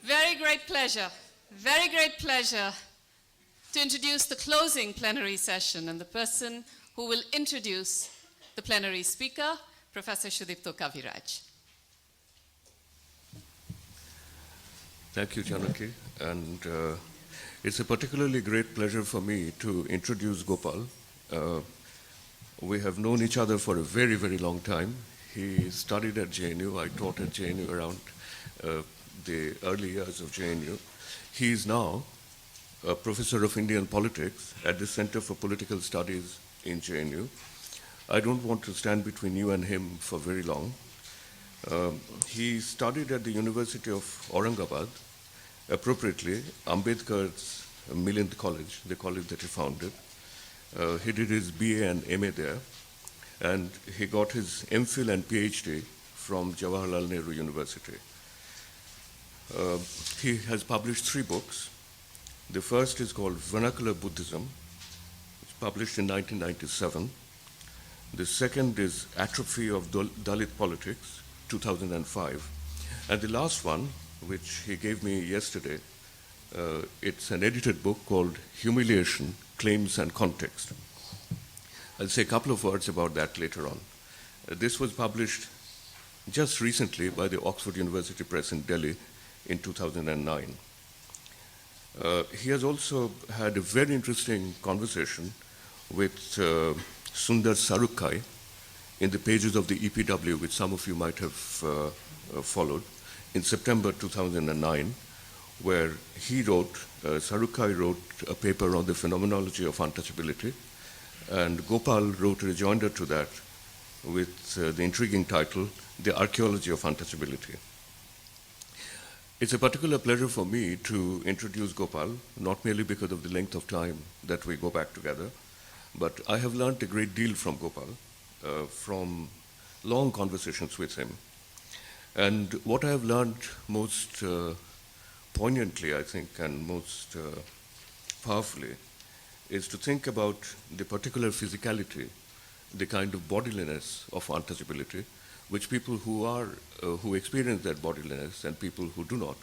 Very great pleasure to introduce the closing plenary session and the person who will introduce the plenary speaker, Professor Sudipto Kaviraj. Thank you, Janaki. And it's a particularly great pleasure for me to introduce Gopal. We have known each other for a very, very long time. He studied at JNU. I taught at JNU around the early years of JNU. He is now a professor of Indian politics at the Center for Political Studies in JNU. I don't want to stand between you and him for very long. He studied at the University of Aurangabad, appropriately, Ambedkar's millionth college, the college that he founded. He did his BA and MA there, and he got his MPhil and PhD from Jawaharlal Nehru University. He has published 3 books. The first is called Vernacular Buddhism. It's published in 1997. The second is Atrophy of Dalit Politics, 2005. And the last one, which he gave me yesterday, it's an edited book called Humiliation, Claims and Context. I'll say a couple of words about that later on. This was published just recently by the Oxford University Press in Delhi in 2009. He has also had a very interesting conversation with Sundar Sarukkai in the pages of the EPW, which some of you might have followed, in September 2009, where he wrote, Sarukkai wrote a paper on the phenomenology of untouchability, and Gopal wrote a rejoinder to that with the intriguing title, The Archaeology of Untouchability. It's a particular pleasure for me to introduce Gopal, not merely because of the length of time that we go back together, but I have learned a great deal from Gopal, from long conversations with him. And what I have learned most poignantly, I think, and most powerfully, is to think about the particular physicality, the kind of bodiliness of untouchability, which people who experience that bodiliness and people who do not,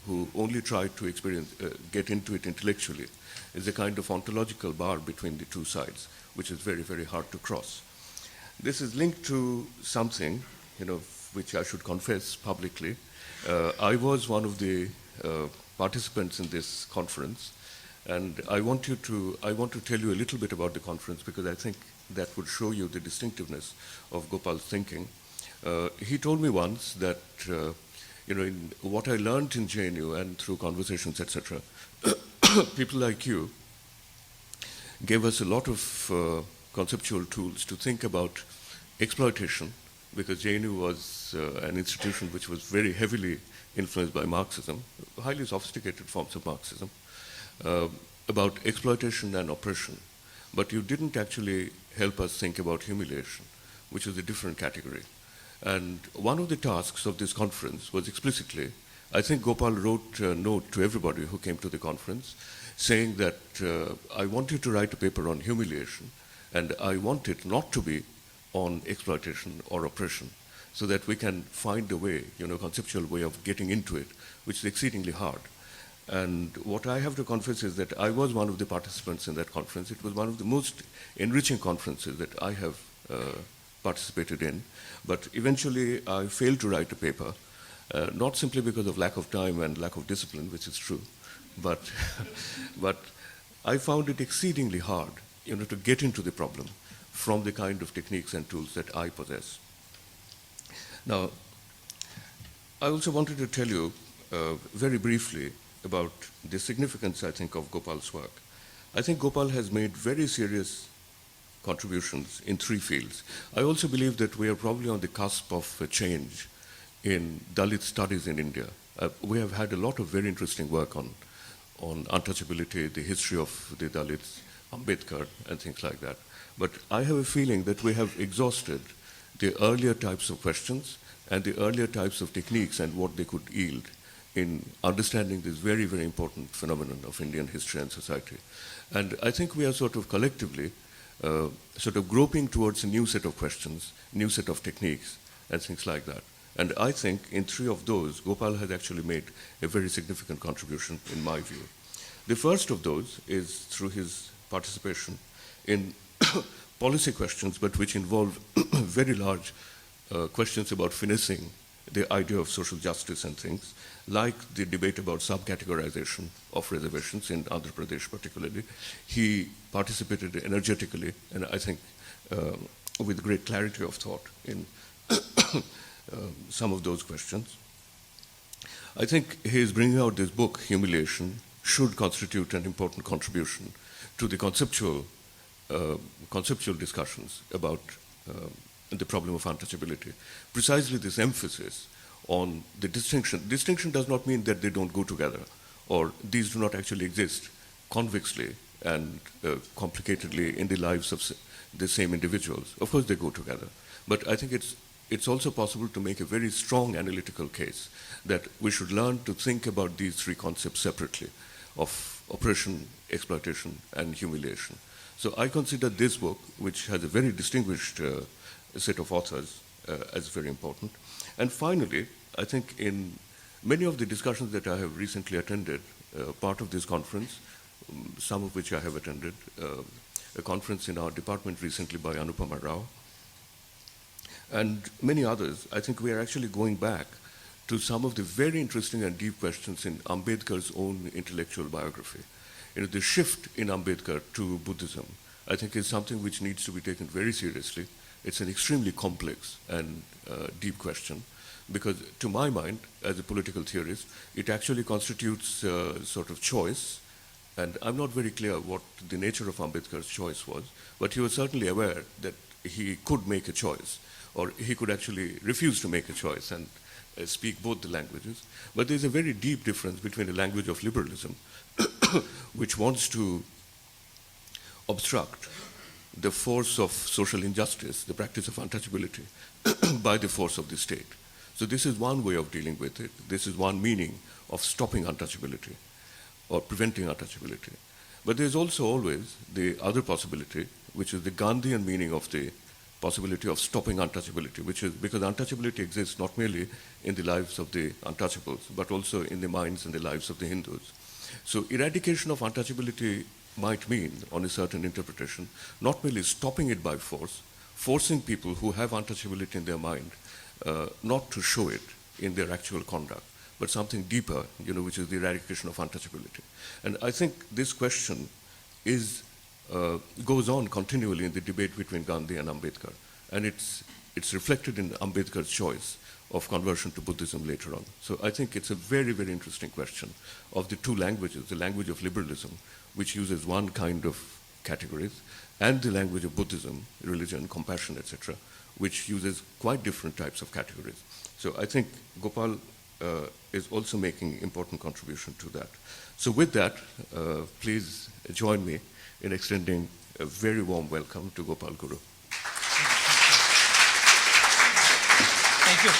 who only try to experience, get into it intellectually, is a kind of ontological bar between the two sides, which is very, very hard to cross. This is linked to something, which I should confess publicly. I was one of the participants in this conference, and I want to tell you a little bit about the conference because I think that would show you the distinctiveness of Gopal's thinking. He told me once that, in what I learned in JNU and through conversations, etc., people like you gave us a lot of conceptual tools to think about exploitation, because JNU was an institution which was very heavily influenced by Marxism, highly sophisticated forms of Marxism, about exploitation and oppression. But you didn't actually help us think about humiliation, which is a different category. And one of the tasks of this conference was explicitly, I think Gopal wrote a note to everybody who came to the conference saying that I want you to write a paper on humiliation, and I want it not to be on exploitation or oppression, so that we can find a way, conceptual way of getting into it, which is exceedingly hard. And what I have to confess is that I was one of the participants in that conference. It was one of the most enriching conferences that I have participated in, but eventually I failed to write a paper, not simply because of lack of time and lack of discipline, which is true, but I found it exceedingly hard, to get into the problem from the kind of techniques and tools that I possess. Now, I also wanted to tell you very briefly about the significance, I think, of Gopal's work. I think Gopal has made very serious contributions in 3 fields. I also believe that we are probably on the cusp of a change in Dalit studies in India. We have had a lot of very interesting work on untouchability, the history of the Dalits, Ambedkar, and things like that. But I have a feeling that we have exhausted the earlier types of questions and the earlier types of techniques and what they could yield in understanding this very, very important phenomenon of Indian history and society. And I think we are sort of collectively groping towards a new set of questions, new set of techniques, and things like that. And I think in 3 of those, Gopal has actually made a very significant contribution in my view. The first of those is through his participation in policy questions, but which involve very large questions about finessing the idea of social justice and things, like the debate about subcategorization of reservations in Andhra Pradesh particularly. He participated energetically, and I think with great clarity of thought in some of those questions. I think his bringing out this book, Humiliation, should constitute an important contribution to the conceptual discussions about the problem of untouchability. Precisely this emphasis on the distinction. Distinction does not mean that they don't go together, or these do not actually exist convexly and complicatedly in the lives of the same individuals. Of course they go together. But I think it's also possible to make a very strong analytical case that we should learn to think about these 3 concepts separately, of oppression, exploitation, and humiliation. So I consider this book, which has a very distinguished set of authors, as very important. And finally, I think in many of the discussions that I have recently attended, part of this conference, some of which I have attended, a conference in our department recently by Anupama Rao, and many others, I think we are actually going back to some of the very interesting and deep questions in Ambedkar's own intellectual biography. The shift in Ambedkar to Buddhism, I think, is something which needs to be taken very seriously. It's an extremely complex and deep question, because to my mind, as a political theorist, it actually constitutes a sort of choice, and I'm not very clear what the nature of Ambedkar's choice was, but he was certainly aware that he could make a choice, or he could actually refuse to make a choice and speak both the languages. But there's a very deep difference between the language of liberalism, which wants to obstruct the force of social injustice, the practice of untouchability, by the force of the state. So this is one way of dealing with it. This is one meaning of stopping untouchability or preventing untouchability. But there's also always the other possibility, which is the Gandhian meaning of the possibility of stopping untouchability, which is because untouchability exists not merely in the lives of the untouchables, but also in the minds and the lives of the Hindus. So eradication of untouchability might mean, on a certain interpretation, not merely stopping it by force, forcing people who have untouchability in their mind not to show it in their actual conduct, but something deeper, which is the eradication of untouchability. And I think this question goes on continually in the debate between Gandhi and Ambedkar, and it's reflected in Ambedkar's choice of conversion to Buddhism later on. So I think it's a very, very interesting question of the 2 languages, the language of liberalism, which uses one kind of categories, and the language of Buddhism, religion, compassion, etc., which uses quite different types of categories. So I think Gopal is also making important contribution to that. So with that, please join me in extending a very warm welcome to Gopal Guru. Thank you.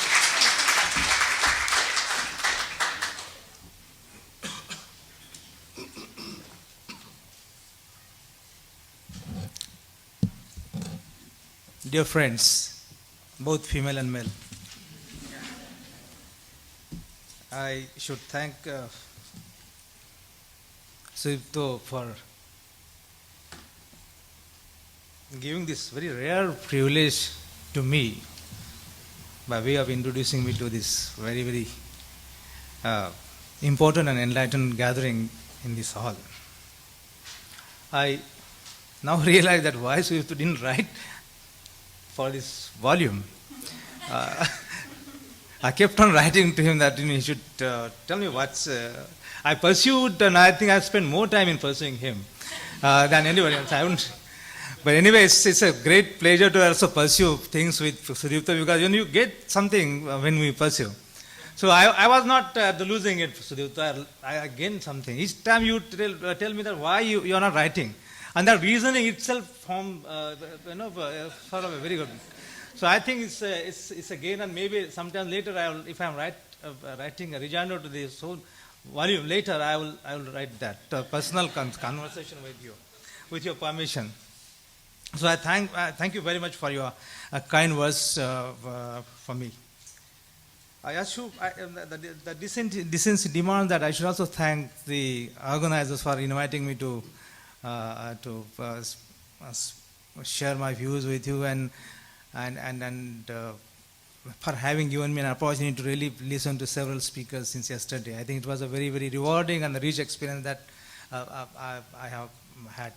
Dear friends, both female and male, I should thank Sudipto for giving this very rare privilege to me by way of introducing me to this very, very important and enlightened gathering in this hall. I now realize that why Sudipto didn't write for this volume. I kept on writing to him that he should tell me what's... I pursued, and I think I spent more time in pursuing him than anybody else. I haven't. But anyway, it's a great pleasure to also pursue things with Sudipto, because when you get something when we pursue. So I was not losing it, Sudipto. I gained something. Each time you tell me that why you are not writing. And that reasoning itself formed, sort of a very good. So I think it's a gain, and maybe sometime later, if I'm writing a rejoinder to this whole volume later, I will write that personal conversation with you, with your permission. So I thank you very much for your kind words for me. The decency demands that I should also thank the organizers for inviting me to share my views with you and for having given me an opportunity to really listen to several speakers since yesterday. I think it was a very, very rewarding and rich experience that I have had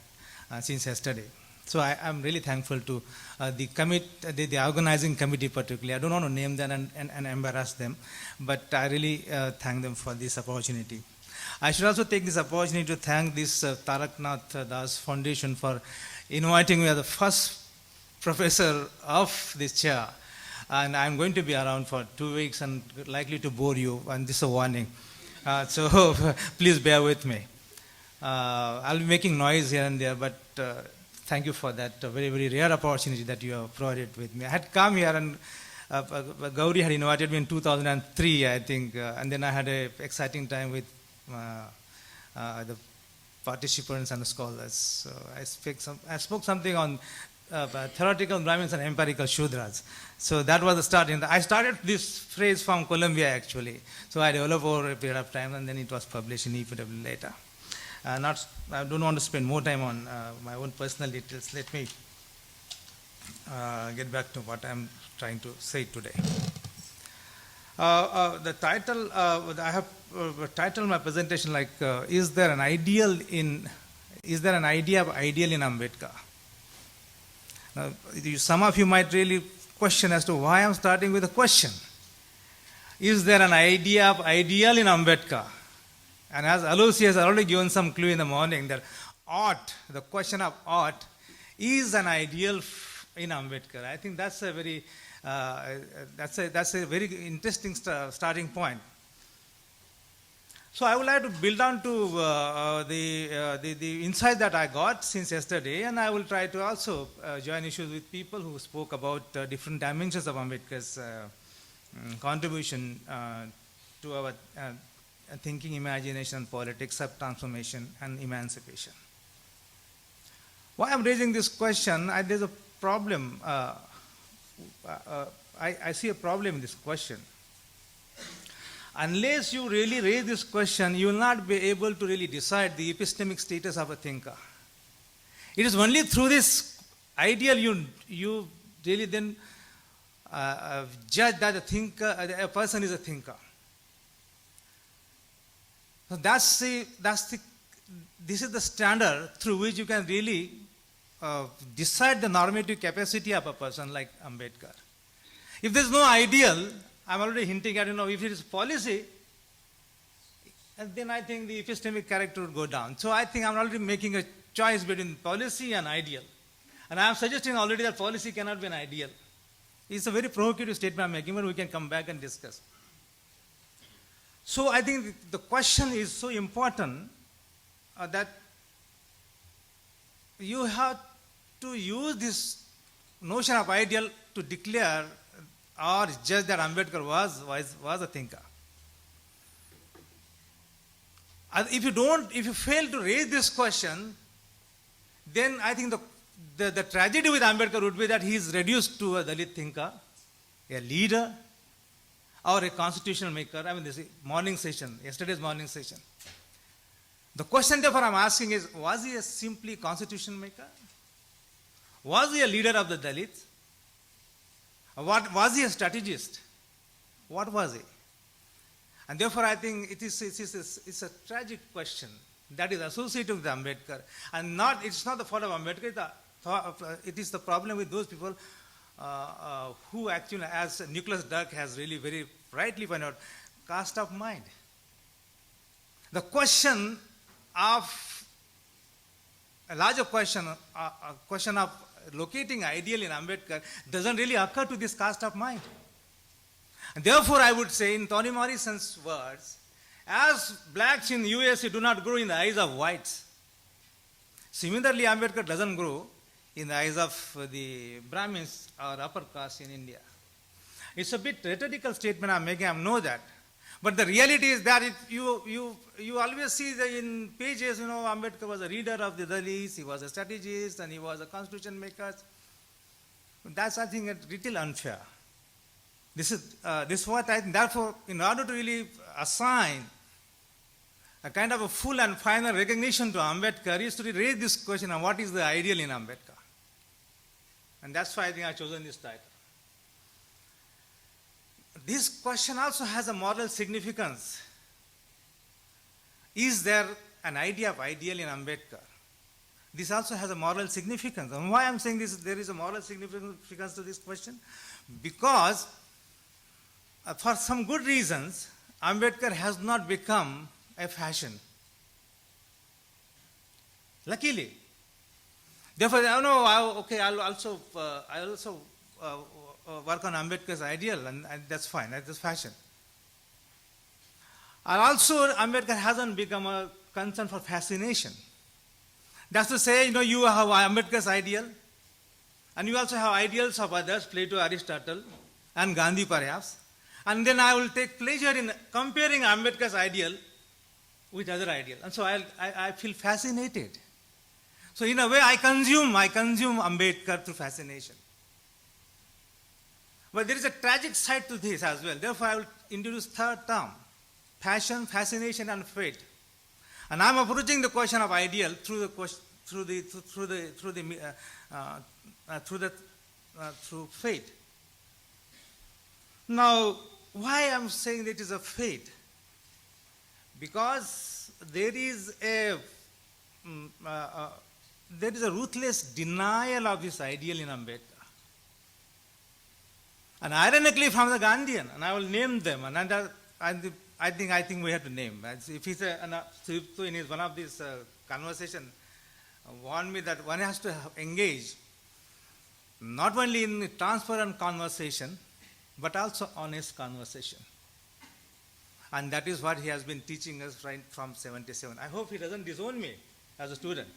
since yesterday. So I'm really thankful to the organizing committee particularly. I don't want to name them and embarrass them, but I really thank them for this opportunity. I should also take this opportunity to thank this Taraknath Das Foundation for inviting me as the first professor of this chair. And I'm going to be around for 2 weeks and likely to bore you, and this is a warning. So please bear with me. I'll be making noise here and there, but thank you for that very, very rare opportunity that you have provided with me. I had come here and Gauri had invited me in 2003, I think, and then I had an exciting time with the participants and the scholars. So I spoke something on theoretical Brahmins and empirical Shudras. So that was the start. I started this phrase from Columbia actually. So I developed over a period of time and then it was published in EPW later. I don't want to spend more time on my own personal details. Let me get back to what I'm trying to say today. The title, I have titled my presentation like, is there an idea of ideal in Ambedkar? Now, some of you might really question as to why I'm starting with a question. Is there an idea of ideal in Ambedkar? And as Aloysius has already given some clue in the morning that the question of ought, is an ideal in Ambedkar. I think that's a very interesting starting point. So I would like to build on to the insight that I got since yesterday, and I will try to also join issues with people who spoke about different dimensions of Ambedkar's contribution to our thinking, imagination, politics, self-transformation, and emancipation. Why I'm raising this question, there's a problem. I see a problem in this question. Unless you really raise this question, you will not be able to really decide the epistemic status of a thinker. It is only through this ideal you really then judge that a person is a thinker. So this is the standard through which you can really decide the normative capacity of a person like Ambedkar. If there is no ideal, I'm already hinting at, if it is policy, and then I think the epistemic character would go down. So I think I'm already making a choice between policy and ideal. And I'm suggesting already that policy cannot be an ideal. It's a very provocative statement I'm making, but we can come back and discuss. So I think the question is so important that you have to use this notion of ideal to declare or judge that Ambedkar was a thinker. If you fail to raise this question, then I think the tragedy with Ambedkar would be that he is reduced to a Dalit thinker, a leader, or a constitutional maker. I mean, this yesterday's morning session. The question therefore I'm asking is, was he a simply constitutional maker? Was he a leader of the Dalits? Was he a strategist? What was he? And therefore I think it's a tragic question that is associated with Ambedkar. And it's not the fault of Ambedkar, it is the problem with those people who actually, as Nicholas Dirk has really very rightly pointed out, caste of mind. The question of, a larger question, a question of locating ideal in Ambedkar doesn't really occur to this caste of mind. And therefore I would say, in Toni Morrison's words, as blacks in the US do not grow in the eyes of whites, similarly Ambedkar doesn't grow in the eyes of the Brahmins or upper caste in India. It's a bit rhetorical statement I'm making, I know that. But the reality is that you always see that in pages, Ambedkar was a reader of the Dalits, he was a strategist, and he was a constitution maker. That's, I think, a little unfair. This is what I think. Therefore, in order to really assign a kind of a full and final recognition to Ambedkar is to raise this question of what is the ideal in Ambedkar. And that's why I think I've chosen this title. This question also has a moral significance. Is there an idea of ideal in Ambedkar? This also has a moral significance. And why I'm saying this, there is a moral significance to this question? Because for some good reasons, Ambedkar has not become a fashion. Luckily. Therefore, I'll also work on Ambedkar's ideal, and that's fine, that's fashion. And also, Ambedkar hasn't become a concern for fascination. That's to say, you have Ambedkar's ideal, and you also have ideals of others, Plato, Aristotle, and Gandhi perhaps. And then I will take pleasure in comparing Ambedkar's ideal with other ideal. And so I feel fascinated. So in a way, I consume Ambedkar through fascination. But there is a tragic side to this as well. Therefore, I will introduce third term: passion, fascination, and fate. And I'm approaching the question of ideal through fate. Now, why I'm saying that it is a fate? Because there is a ruthless denial of this ideal in Ambedkar. And ironically from the Gandhian, and I will name them, and I think we have to name. If he's in one of these conversations, warned me that one has to engage not only in transparent conversation, but also honest conversation. And that is what he has been teaching us right from 77. I hope he doesn't disown me as a student.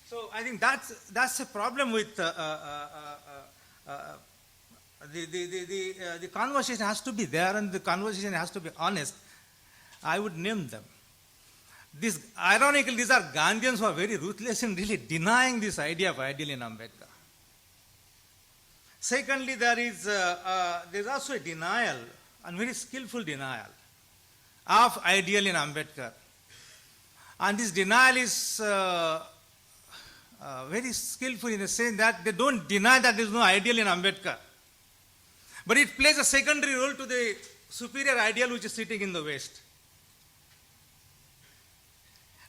So I think that's a problem with the conversation has to be there, and the conversation has to be honest. I would name them. Ironically, these are Gandhians who are very ruthless in really denying this idea of ideal in Ambedkar. Secondly, there's also a denial, and very skillful denial, of ideal in Ambedkar. And this denial is very skillful in the sense that they don't deny that there is no ideal in Ambedkar. But it plays a secondary role to the superior ideal which is sitting in the West.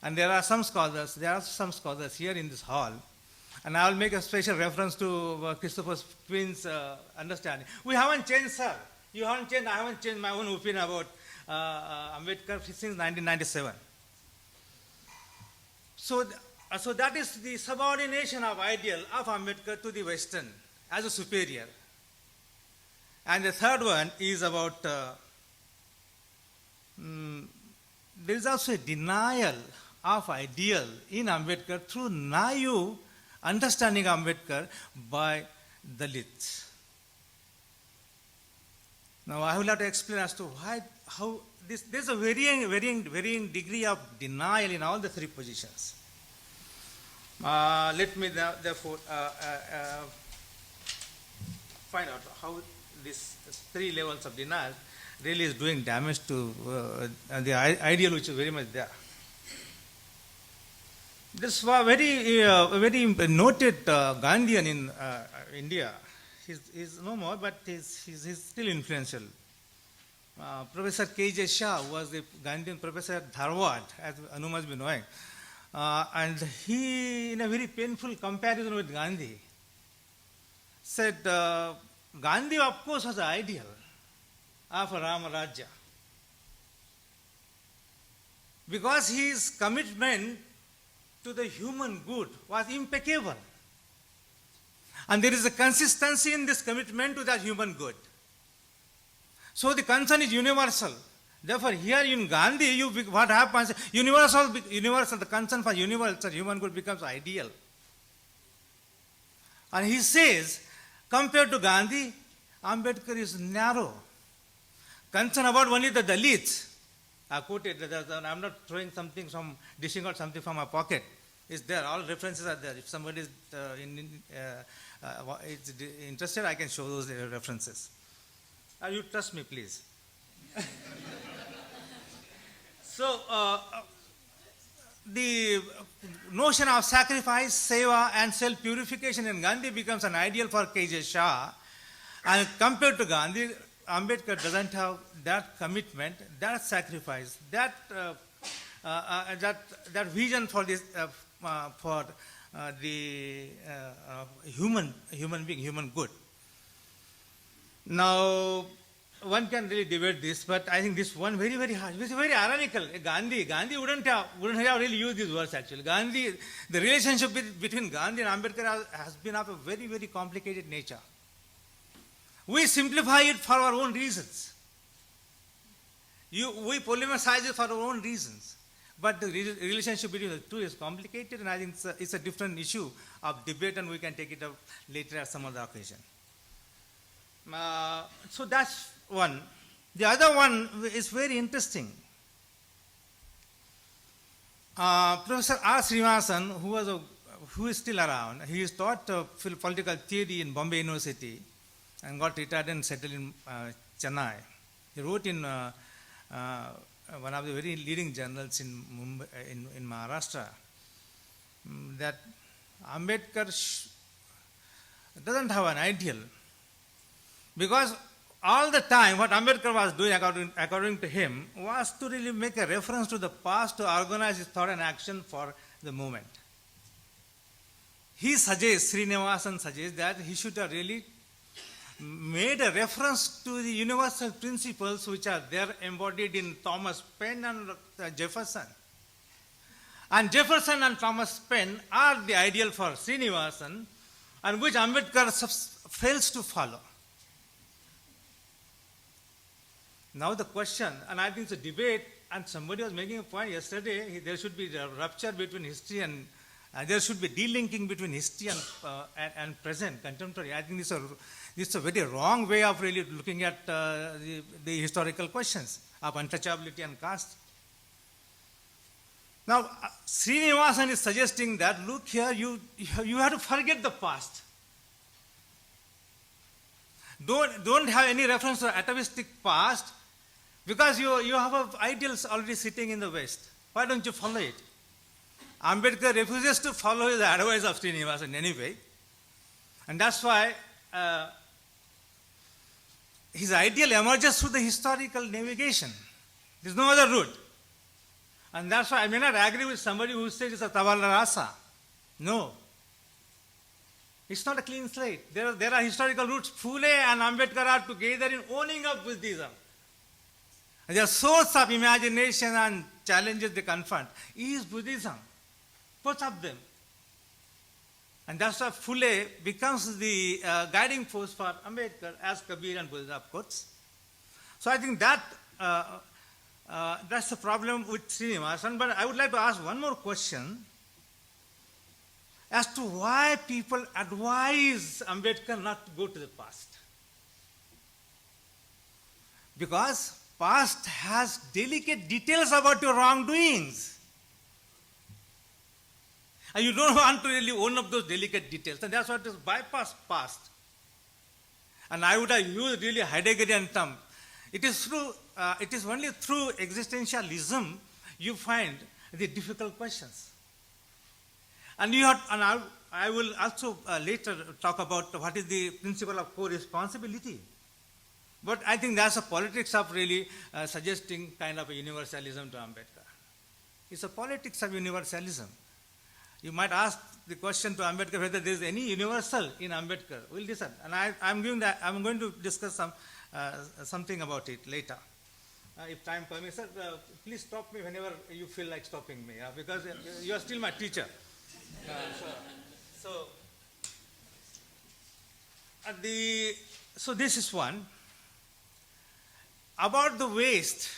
And there are some scholars here in this hall, and I will make a special reference to Christopher Quinn's understanding. We haven't changed, sir. You haven't changed, I haven't changed my own opinion about Ambedkar since 1997. So that is the subordination of ideal of Ambedkar to the Western as a superior. And the third one is about, there is also a denial of ideal in Ambedkar through naive understanding of Ambedkar by Dalits. Now I will have to explain as to how there's a varying degree of denial in all the three positions. Let me therefore find out how these three levels of denial really is doing damage to the ideal which is very much there. This was very noted Gandhian in India. He's no more, but he's still influential. Professor K.J. Shah was the Gandhian professor at Harvard, as Anu must be knowing. And he, in a very painful comparison with Gandhi, said Gandhi, of course, was the ideal of Rama Rajya, because his commitment to the human good was impeccable. And there is a consistency in this commitment to that human good. So the concern is universal. Therefore, here in Gandhi, what happens, universal, the concern for universal human good becomes ideal. And he says, compared to Gandhi, Ambedkar is narrow. Concern about only the Dalits. I quoted, I'm not throwing something dishing out something from my pocket. is there. All references are there. If somebody is interested, I can show those references. You trust me, please. So, the notion of sacrifice, seva, and self-purification in Gandhi becomes an ideal for K.J. Shah. And compared to Gandhi, Ambedkar doesn't have that commitment, that sacrifice, that vision for this, for the human being, human good. Now, one can really debate this, but I think this one very, very hard. This is very ironical. Gandhi wouldn't have really used these words actually. Gandhi, the relationship between Gandhi and Ambedkar has been of a very, very complicated nature. We simplify it for our own reasons. We polemicize it for our own reasons. But the relationship between the two is complicated, and I think it's a different issue of debate, and we can take it up later at some other occasion. So that's one. The other one is very interesting. Professor R. Srinivasan, who is still around, he is taught political theory in Bombay University and got retired and settled in Chennai. He wrote in one of the very leading journals in Mumbai, in Maharashtra, that Ambedkar doesn't have an ideal, because all the time what Ambedkar was doing, according to him, was to really make a reference to the past to organize his thought and action for the moment. Srinivasan suggests that he should have really made a reference to the universal principles which are there embodied in Thomas Paine and Jefferson. And Jefferson and Thomas Paine are the ideal for Srinivasan, and which Ambedkar fails to follow. Now the question, and I think it's a debate, and somebody was making a point yesterday, there should be a rupture between history and there should be delinking between history and present, contemporary. I think this is a very wrong way of really looking at the historical questions of untouchability and caste. Now, Srinivasan is suggesting that, look here, you have to forget the past. Don't have any reference to atavistic past, because you have ideals already sitting in the West. Why don't you follow it? Ambedkar refuses to follow the advice of Srinivasan anyway, and that's why his ideal emerges through the historical navigation. There's no other route. And that's why I may not agree with somebody who says it's a tabula rasa. No. It's not a clean slate. There are historical roots. Phule and Ambedkar are together in owning up Buddhism. Their source of imagination and challenges they confront is Buddhism. Both of them. And that's why Phule becomes the guiding force for Ambedkar, as Kabir and Buddha quotes. So I think that that's the problem with Srinivasan. But I would like to ask one more question as to why people advise Ambedkar not to go to the past. Because past has delicate details about your wrongdoings. And you don't want to really own up those delicate details. And that's why it is bypass past. And I would have used really Heideggerian term. It is only through existentialism you find the difficult questions. And I will also later talk about what is the principle of co-responsibility. But I think that's a politics of really suggesting kind of a universalism to Ambedkar. It's a politics of universalism. You might ask the question to Ambedkar whether there is any universal in Ambedkar. We'll decide. And I'm going to discuss something about it later. If time permits, sir, please stop me whenever you feel like stopping me, because you are still my teacher. So this is one. About the waste,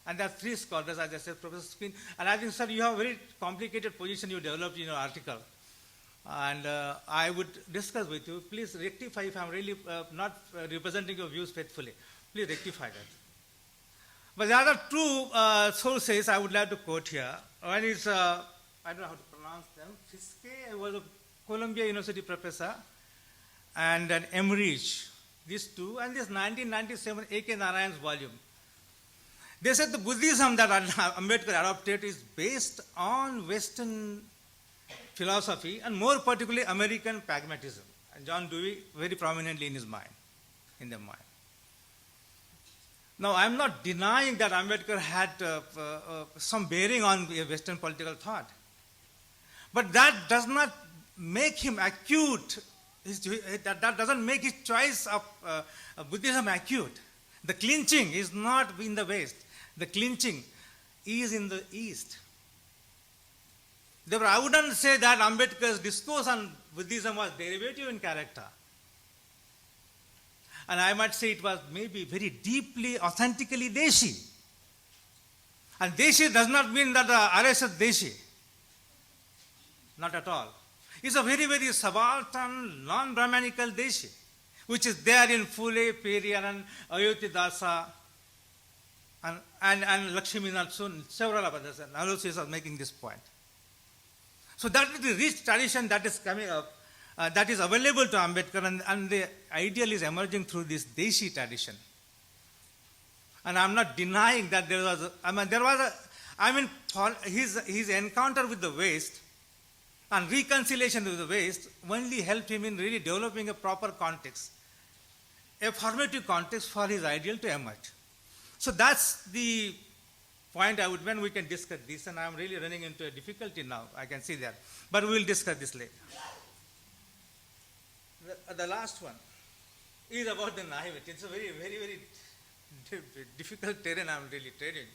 and there are three scholars, as I said, Professor Spin, and I think, sir, you have a very complicated position you developed in your article. And I would discuss with you. Please rectify if I'm really not representing your views faithfully. Please rectify that. But there are two sources I would like to quote here. One is, I don't know how to pronounce pronounce them. Fiske was a Columbia University professor, and an Emmerich, these two, and this 1997 A.K. Narayan's volume. They said the Buddhism that Ambedkar adopted is based on Western philosophy and more particularly American pragmatism. And John Dewey very prominently in his mind, in their mind. Now, I am not denying that Ambedkar had some bearing on Western political thought. But that does not make him acute. That doesn't make his choice of Buddhism acute. The clinching is not in the West. The clinching is in the East. Therefore, I wouldn't say that Ambedkar's discourse on Buddhism was derivative in character. And I might say it was maybe very deeply, authentically Deshi. And Deshi does not mean that RSS Deshi. Not at all. It's a very, very subaltern, non-Brahmanical Deshi, which is there in Phule, Periyar, and Ayodhya and Lakshmi Natsun, several of others, and others are making this point. So that is the rich tradition that is coming up, that is available to Ambedkar, and the ideal is emerging through this Deshi tradition. And I'm not denying that his encounter with the West and reconciliation with the West only helped him in really developing a proper context, a formative context for his ideal to emerge. So that's the point when we can discuss this, and I'm really running into a difficulty now, I can see that. But we will discuss this later. The last one is about the naivety. It's a very, very, very difficult terrain I'm really treading.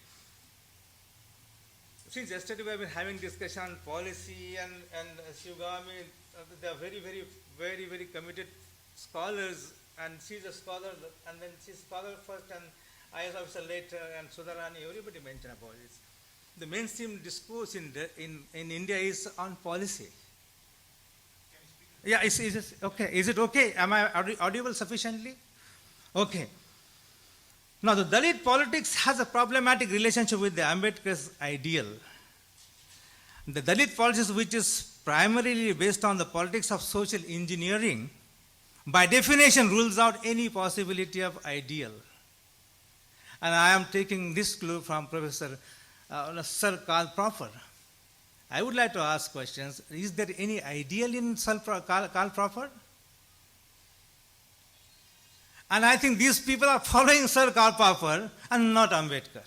Since yesterday we have been having discussion on policy and Shivgami, they are very, very, very, very committed scholars, and she's a scholar, and then she's scholar first and IS officer later, and Sudharani, everybody mentioned about this. The mainstream discourse in India is on policy. Yeah, is it okay? Is it okay? Am I audible sufficiently? Okay. Now, the Dalit politics has a problematic relationship with the Ambedkar's ideal. The Dalit politics, which is primarily based on the politics of social engineering, by definition rules out any possibility of ideal. And I am taking this clue from Professor Sir Karl Popper. I would like to ask questions. Is there any ideal in Karl Popper? And I think these people are following Sir Karl Popper and not Ambedkar.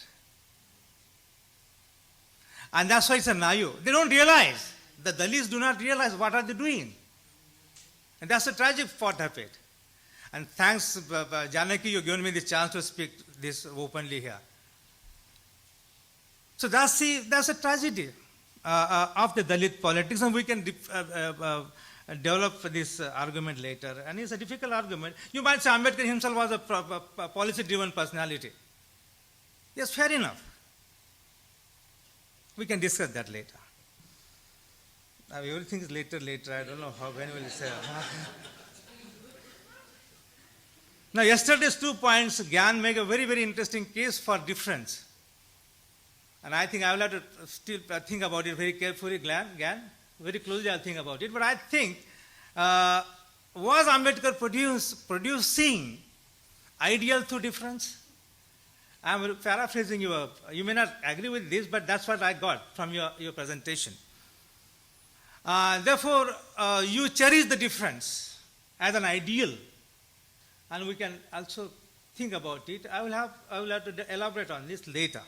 And that's why it's a naive. They don't realize. The Dalits do not realize what are they doing. And that's a tragic part of it. And thanks, Janaki, you've given me the chance to speak this openly here. So that's a tragedy of the Dalit politics, and we can develop this argument later. And it's a difficult argument. You might say Ambedkar himself was a policy-driven personality. Yes, fair enough. We can discuss that later. Now, everything is later. I don't know when will say. Now, yesterday's 2 points, Gyan make a very, very interesting case for difference. And I think I will have to still think about it very carefully, Gyan. Very closely I'll think about it. But I think, was Ambedkar producing ideal through difference? I'm paraphrasing you. You may not agree with this, but that's what I got from your presentation. Therefore, you cherish the difference as an ideal. And we can also think about it. I will have to elaborate on this later.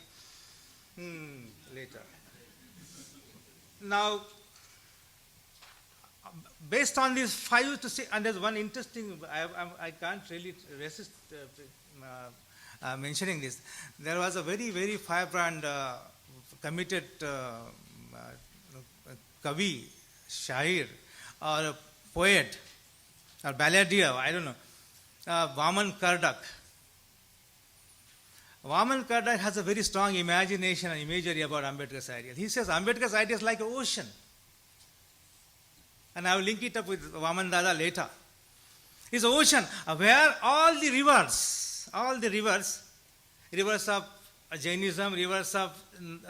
Now, based on these 5 to 6, and there's one interesting, I can't really resist mentioning this. There was a very, very vibrant, committed kavi, shair, or a poet, or balladeer, I don't know, Vaman Kardak. Vaman Kardak has a very strong imagination and imagery about Ambedkar's ideal. He says Ambedkar's ideal is like an ocean. And I will link it up with Vaman Dada later. It's an ocean where all the rivers of Jainism, rivers of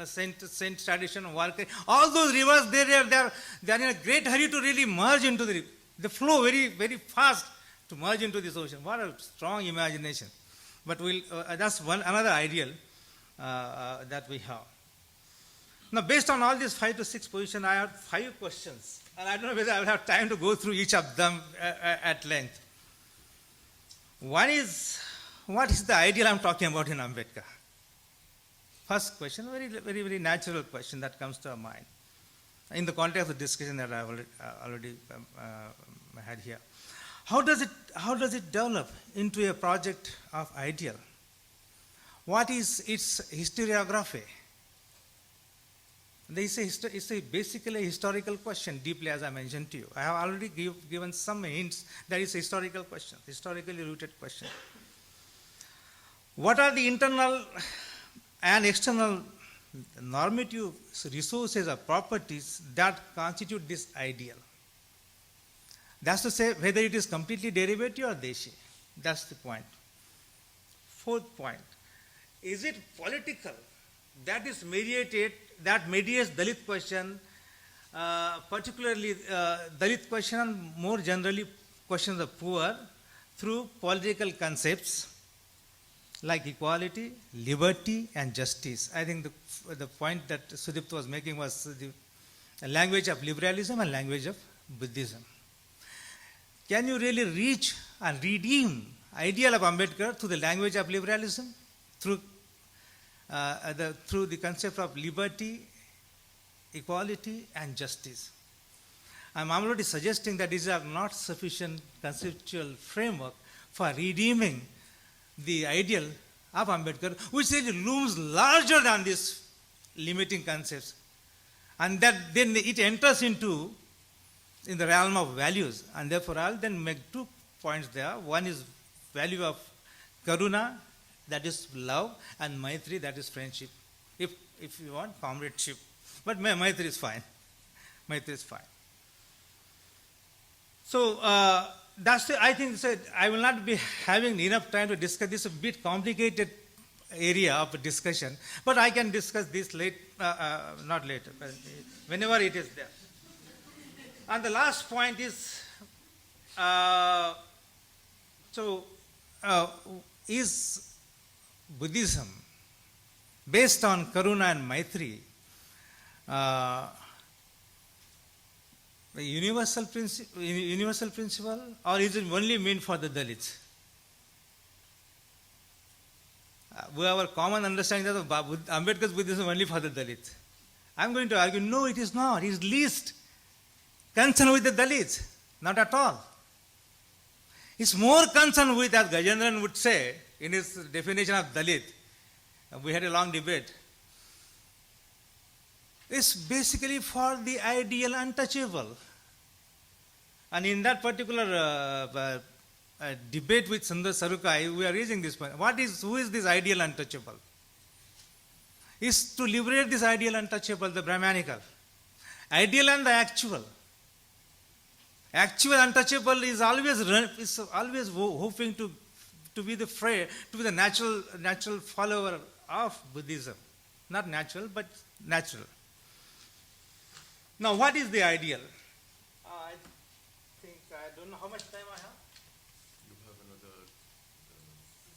saint tradition, Warkari, all those rivers, they are in a great hurry to really merge into the flow very, very fast to merge into this ocean. What a strong imagination. But that's another ideal that we have. Now, based on all these 5 to 6 positions, I have 5 questions. And I don't know whether I will have time to go through each of them at length. One is, what is the ideal I'm talking about in Ambedkar? First question, very, very, very natural question that comes to our mind in the context of the discussion that I already had here. How does it develop into a project of ideal? What is its historiography? It's basically a historical question, deeply as I mentioned to you. I have already given some hints that it's a historical question, historically rooted question. What are the internal and external normative resources or properties that constitute this ideal? That's to say, whether it is completely derivative or deshi. That's the point. Fourth point, is it political? That mediates Dalit question, particularly Dalit question and more generally questions of poor through political concepts like equality, liberty, and justice. I think the point that Sudipta was making was the language of liberalism and language of Buddhism. Can you really reach and redeem ideal of Ambedkar through the language of liberalism, through the concept of liberty, equality, and justice? I'm already suggesting that these are not sufficient conceptual framework for redeeming the ideal of Ambedkar, which really looms larger than these limiting concepts. And that then it enters in the realm of values. And therefore, I'll then make 2 points there. One is value of karuna, that is love, and maitri, that is friendship. If you want, comradeship. But maitri is fine. Maitri is fine. So, I think I will not be having enough time to discuss this a bit complicated area of discussion, but I can discuss this not later, but whenever it is there. And the last point is, is Buddhism based on karuna and maitri a universal principle, or is it only meant for the Dalits? We have a common understanding that Ambedkar's Buddhism only for the Dalits. I'm going to argue, no, it is not. It is least concerned with the Dalits. Not at all. It's more concerned with, as Gajendran would say in his definition of Dalit. We had a long debate. It's basically for the ideal untouchable. And in that particular debate with Sundar Sarukai, we are raising this point. Who is this ideal untouchable? Is to liberate this ideal untouchable, the Brahmanical. Ideal and the actual. Actual untouchable is always hoping to be the natural follower of Buddhism. Not natural, but natural. Now, what is the ideal? I think I don't know how much time I have. You have another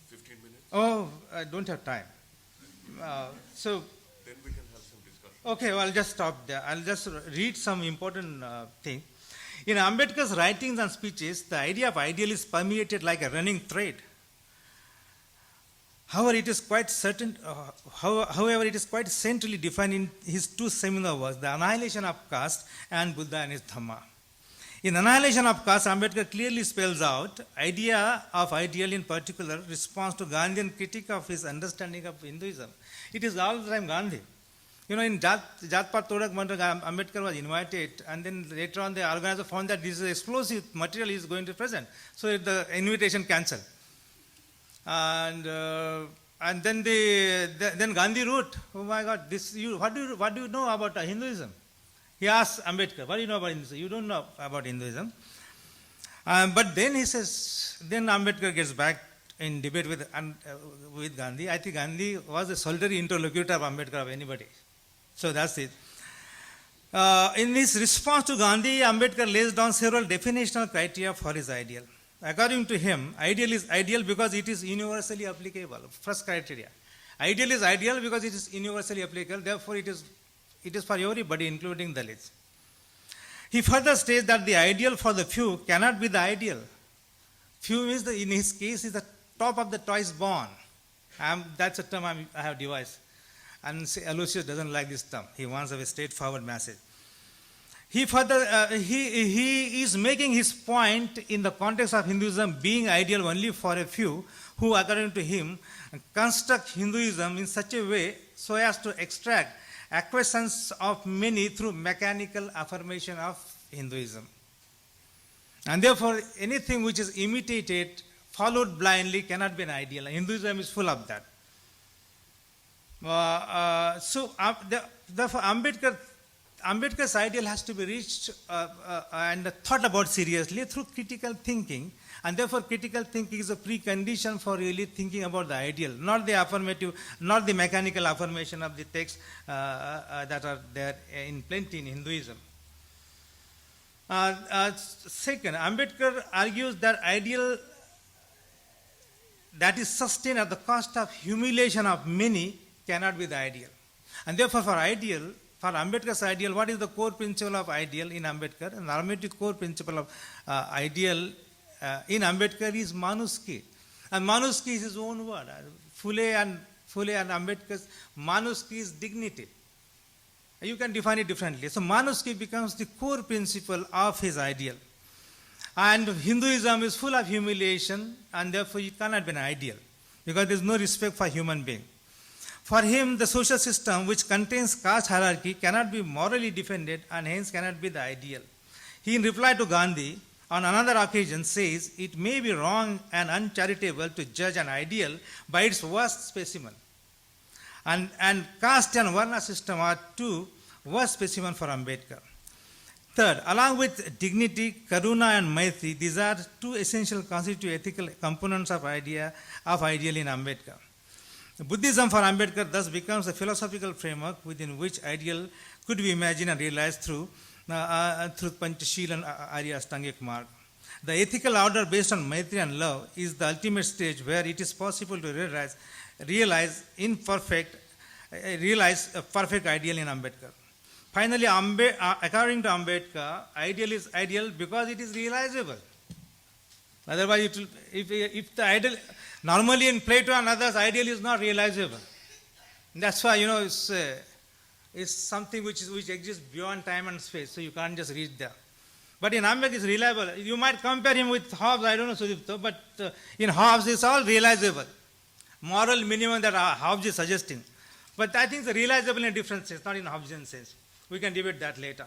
15 minutes? Oh, I don't have time. So. Then we can have some discussion. Okay, well, I'll just stop there. I'll just read some important thing. In Ambedkar's writings and speeches, the idea of ideal is permeated like a running thread. However, it is quite centrally defined in his 2 seminal works, The Annihilation of Caste and Buddha and his Dhamma. In Annihilation of Caste, Ambedkar clearly spells out idea of ideal, in particular response to Gandhian critique of his understanding of Hinduism. It is all the time Gandhi. You know, in Jatpat Todak Mantra, Ambedkar was invited, and then later on the organizer found that this is explosive material is going to present. So the invitation cancelled. And then Gandhi wrote, "Oh my God, what do you know about Hinduism?" He asked Ambedkar, "What do you know about Hinduism?" "You don't know about Hinduism." But then he says, then Ambedkar gets back in debate with Gandhi. I think Gandhi was a solitary interlocutor of Ambedkar of anybody. So that's it. In his response to Gandhi, Ambedkar lays down several definitional criteria for his ideal. According to him, ideal is ideal because it is universally applicable. First criteria. Ideal is ideal because it is universally applicable, therefore it is for everybody, including Dalits. He further states that the ideal for the few cannot be the ideal. Few means, in his case, is the top of the twice born. That's a term I have devised. And Aloysius doesn't like this term. He wants a straightforward message. He further, he is making his point in the context of Hinduism being ideal only for a few who, according to him, construct Hinduism in such a way so as to extract acquiescence of many through mechanical affirmation of Hinduism. And therefore, anything which is imitated, followed blindly, cannot be an ideal. Hinduism is full of that. Therefore, Ambedkar's ideal has to be reached and thought about seriously through critical thinking, and therefore critical thinking is a precondition for really thinking about the ideal, not the affirmative, not the mechanical affirmation of the texts that are there in plenty in Hinduism. Second, Ambedkar argues that ideal that is sustained at the cost of humiliation of many cannot be the ideal. And therefore for Ambedkar's ideal, what is the core principle of ideal in Ambedkar? The normative core principle of ideal in Ambedkar is Manuski. And Manuski is his own word. Phule and Ambedkar's Manuski is dignity. You can define it differently. So Manuski becomes the core principle of his ideal. And Hinduism is full of humiliation, and therefore it cannot be an ideal, because there is no respect for human being. For him, the social system which contains caste hierarchy cannot be morally defended and hence cannot be the ideal. He, in reply to Gandhi, on another occasion says, it may be wrong and uncharitable to judge an ideal by its worst specimen. And caste and varna system are two worst specimens for Ambedkar. Third, along with dignity, karuna and maitri, these are two essential constitutive ethical components of ideal in Ambedkar. Buddhism for Ambedkar thus becomes a philosophical framework within which ideal could be imagined and realized through Panchashila and Arya Ashtangik Marg. The ethical order based on Maitri and love is the ultimate stage where it is possible to realize a perfect ideal in Ambedkar. Finally, according to Ambedkar, ideal is ideal because it is realizable. Otherwise, if the ideal, normally in Plato and others, ideal is not realizable. That's why, it's something which exists beyond time and space, so you can't just reach there. But in Ambedkar, it's reliable. You might compare him with Hobbes, I don't know, Sudipto, but in Hobbes, it's all realizable. Moral minimum that Hobbes is suggesting. But I think it's realizable in a different sense, not in Hobbesian sense. We can debate that later.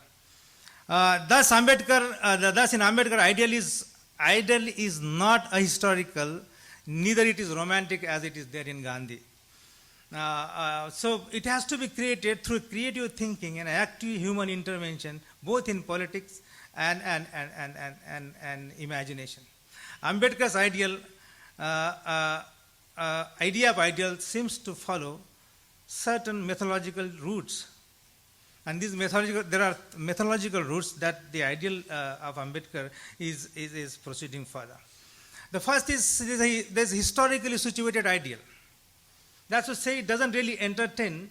Thus in Ambedkar, ideal is not ahistorical, neither it is romantic as it is there in Gandhi. So it has to be created through creative thinking and active human intervention, both in politics and imagination. Ambedkar's idea of ideal seems to follow certain methodological roots. And there are methodological roots that the ideal of Ambedkar is proceeding further. The first is there's historically situated ideal. That's to say, it doesn't really entertain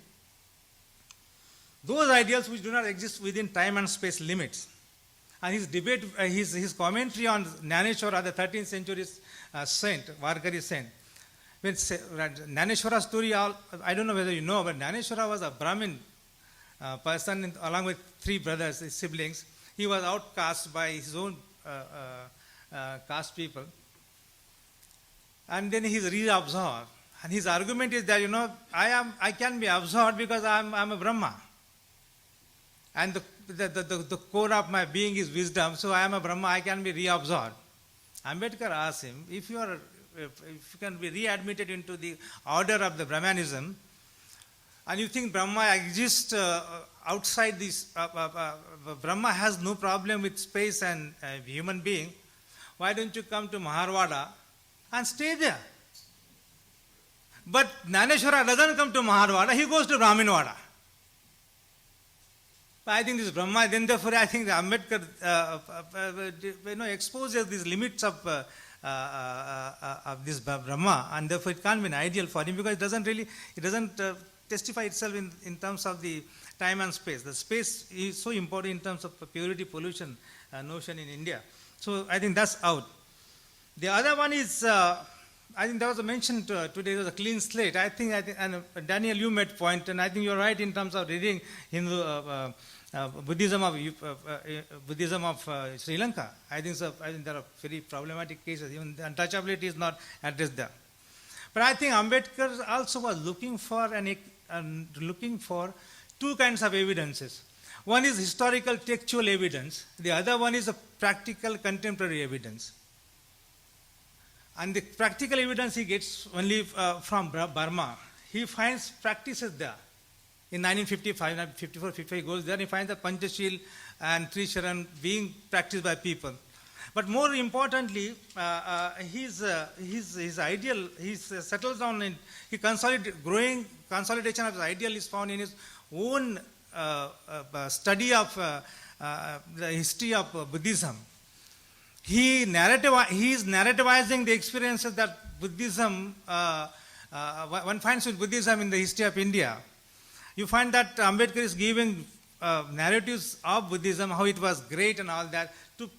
those ideals which do not exist within time and space limits. And his debate, his commentary on Jnaneshwara, the 13th century saint, Varkari saint. When Jnaneshwara's story, I don't know whether you know, but Jnaneshwara was a Brahmin person along with three brothers, his siblings. He was outcast by his own caste people. And then he's reabsorbed. And his argument is that, I can be absorbed because I'm a Brahma. And the core of my being is wisdom, so I am a Brahma, I can be reabsorbed. Ambedkar asked him, if you can be readmitted into the order of the Brahmanism, and you think Brahma exists outside this, Brahma has no problem with space and human being, why don't you come to Maharwada and stay there? But Jnaneshwara doesn't come to Maharvada, he goes to Brahminvada. I think this Brahma, then therefore I think the Ambedkar exposes these limits of this Brahma, and therefore it can't be an ideal for him because it doesn't testify itself in terms of the time and space. The space is so important in terms of purity pollution notion in India. So I think that's out. The other one is, I think there was a mention today, there was a clean slate. I think and Daniel, you made point, and I think you're right in terms of reading Hindu Buddhism of Sri Lanka. I think there are very problematic cases. Even the untouchability is not addressed there. But I think Ambedkar also was looking for two kinds of evidences. One is historical textual evidence. The other one is a practical contemporary evidence. And the practical evidence he gets only from Burma. He finds practices there. In 1955, 1954, 55, he goes there and he finds the Panchashil and Trisharan being practiced by people. But more importantly, his ideal, he settles down in, growing consolidation of his ideal is found in his own study of the history of Buddhism. He is narrativizing the experiences that Buddhism, one finds with Buddhism in the history of India. You find that Ambedkar is giving narratives of Buddhism, how it was great and all that, to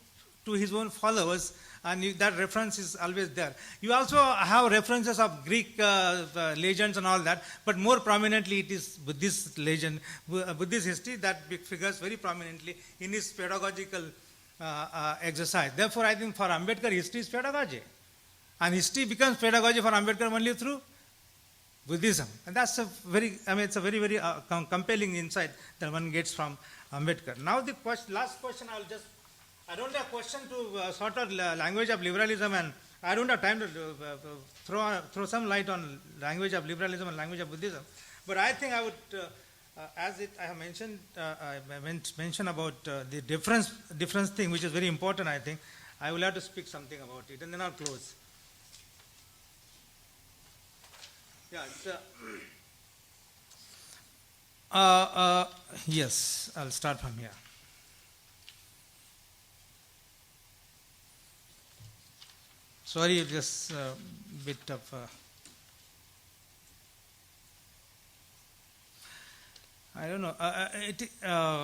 his own followers, and that reference is always there. You also have references of Greek legends and all that, but more prominently it is Buddhist legend, Buddhist history that figures very prominently in his pedagogical exercise. Therefore, I think for Ambedkar, history is pedagogy. And history becomes pedagogy for Ambedkar only through Buddhism. And that's a very, it's a very, very compelling insight that one gets from Ambedkar. Now the last question, I don't have a question to sort of language of liberalism, and I don't have time to throw some light on language of liberalism and language of Buddhism. But I think I would, I have mentioned, I mentioned about the difference thing, which is very important, I think. I will have to speak something about it, and then I'll close. Yeah, yes, I'll start from here. Sorry, just a bit of... I don't know. Yeah.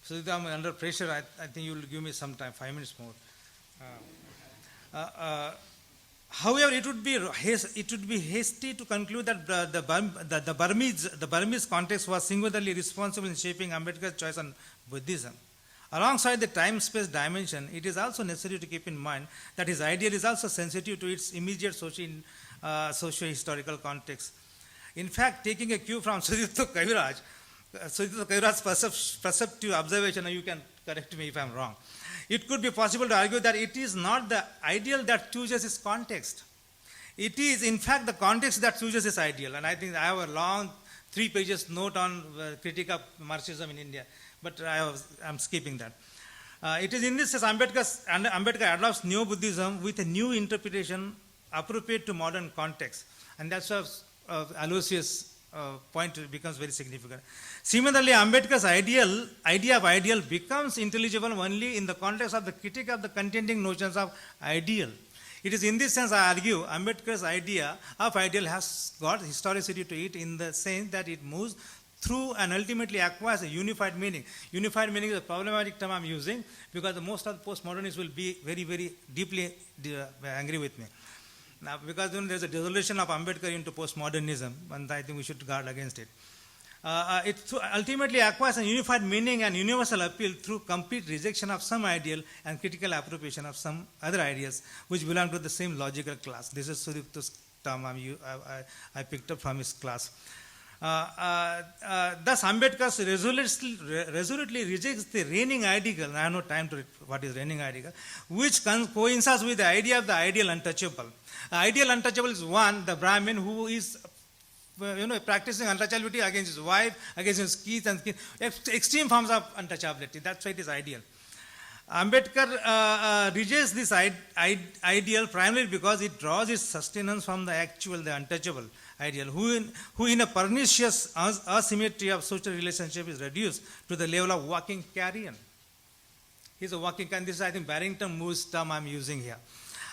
So if I'm under pressure, I think you will give me some time, 5 minutes more. However, it would be hasty to conclude that the Burmese context was singularly responsible in shaping Ambedkar's choice on Buddhism. Alongside the time-space dimension, it is also necessary to keep in mind that his ideal is also sensitive to its immediate socio-historical context. In fact, taking a cue from Sudipto Kaviraj's perceptive observation, and you can correct me if I'm wrong, it could be possible to argue that it is not the ideal that chooses its context. It is, in fact, the context that chooses its ideal. And I think I have a long 3 pages note on critique of Marxism in India, but I'm skipping that. It is in this sense Ambedkar adopts Neo Buddhism with a new interpretation appropriate to modern context. And that's why Aloysius' point becomes very significant. Similarly, Ambedkar's idea of ideal becomes intelligible only in the context of the critique of the contending notions of ideal. It is in this sense, I argue, Ambedkar's idea of ideal has got historicity to it in the sense that it moves through and ultimately acquires a unified meaning. Unified meaning is a problematic term I'm using because most of the postmodernists will be very, very deeply angry with me. Now, because there's a dissolution of Ambedkar into postmodernism, and I think we should guard against it. It ultimately acquires a unified meaning and universal appeal through complete rejection of some ideal and critical appropriation of some other ideas which belong to the same logical class. This is Sudipto's term I picked up from his class. Thus, Ambedkar resolutely rejects the reigning ideal, and I have no time to read what is reigning ideal, which coincides with the idea of the ideal untouchable. Ideal untouchable is one, the Brahmin who is practicing untouchability against his wife, against his kids and extreme forms of untouchability. That's why it is ideal. Ambedkar rejects this ideal primarily because it draws its sustenance from the actual, the untouchable ideal, who in a pernicious asymmetry of social relationship is reduced to the level of walking carrion. He's a walking carrion. This is, I think, Barrington Moore's term I'm using here.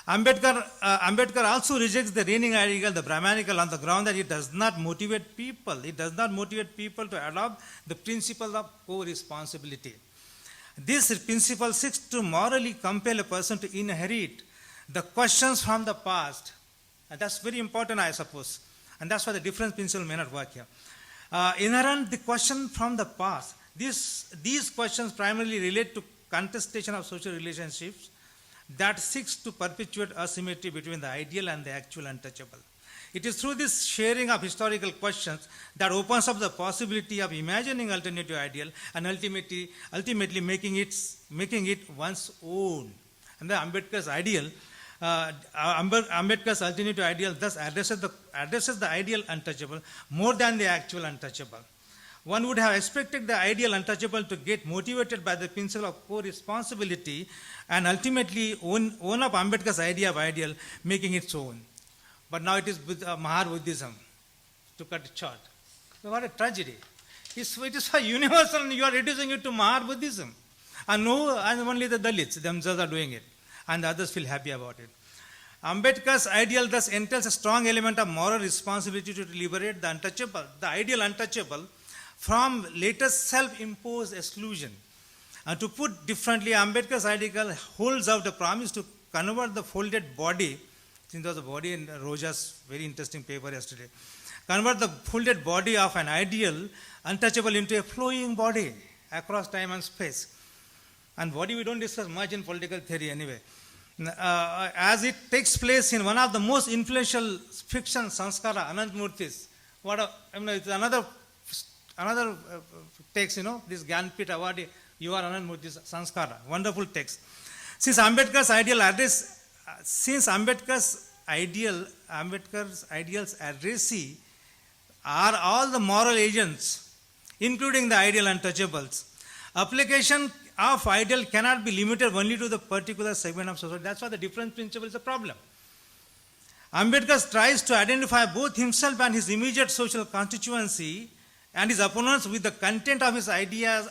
Ambedkar also rejects the reigning ideal, the Brahmanical, on the ground that it does not motivate people. It does not motivate people to adopt the principle of co-responsibility. This principle seeks to morally compel a person to inherit the questions from the past. And that's very important, I suppose. And that's why the difference principle may not work here. Inherent the question from the past. These questions primarily relate to contestation of social relationships that seeks to perpetuate asymmetry between the ideal and the actual untouchable. It is through this sharing of historical questions that opens up the possibility of imagining alternative ideal and ultimately making it one's own. And the Ambedkar's ideal, Ambedkar's alternative ideal thus addresses the ideal untouchable more than the actual untouchable. One would have expected the ideal untouchable to get motivated by the principle of co-responsibility and ultimately own up Ambedkar's idea of ideal, making its own. But now it is Mahar Buddhism, to cut it short. So what a tragedy. It is for universal and you are reducing it to Mahar Buddhism. And only the Dalits themselves are doing it. And the others feel happy about it. Ambedkar's ideal thus entails a strong element of moral responsibility to liberate the untouchable, the ideal untouchable, from latest self-imposed exclusion. And to put differently, Ambedkar's ideal holds out a promise to convert the folded body. I think there was a body in Roja's very interesting paper yesterday. Convert the folded body of an ideal untouchable into a flowing body across time and space. And body we don't discuss much in political theory anyway. As it takes place in one of the most influential fiction sanskara, Anantmurti's. It's another text, this Gyanpith Award, you are Anantmurti's sanskara, wonderful text. Since Ambedkar's ideals addressee are all the moral agents, including the ideal untouchables. Application of ideal cannot be limited only to the particular segment of society. That's why the difference principle is a problem. Ambedkar tries to identify both himself and his immediate social constituency and his opponents with the content of his ideal.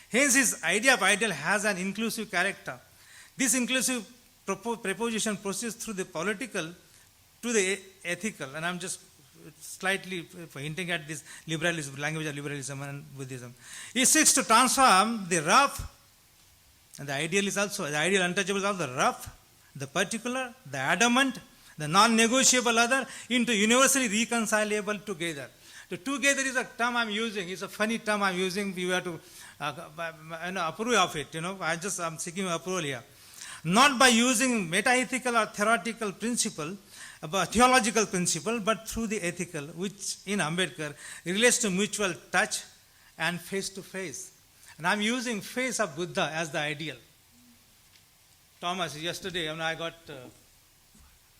Hence, his idea of ideal has an inclusive character. This inclusive proposition proceeds through the political to the ethical, and I'm just slightly hinting at this liberalism, language of liberalism and Buddhism. It seeks to transform the rough, and the ideal is also, the ideal untouchable of the rough, the particular, the adamant, the non-negotiable other into universally reconcilable together. The together is a term I'm using, it's a funny term I'm using, you have to approve of it, I'm seeking approval here. Not by using meta-ethical or theoretical principle, theological principle, but through the ethical, which in Ambedkar relates to mutual touch and face-to-face. And I'm using face of Buddha as the ideal. Thomas, yesterday, I got,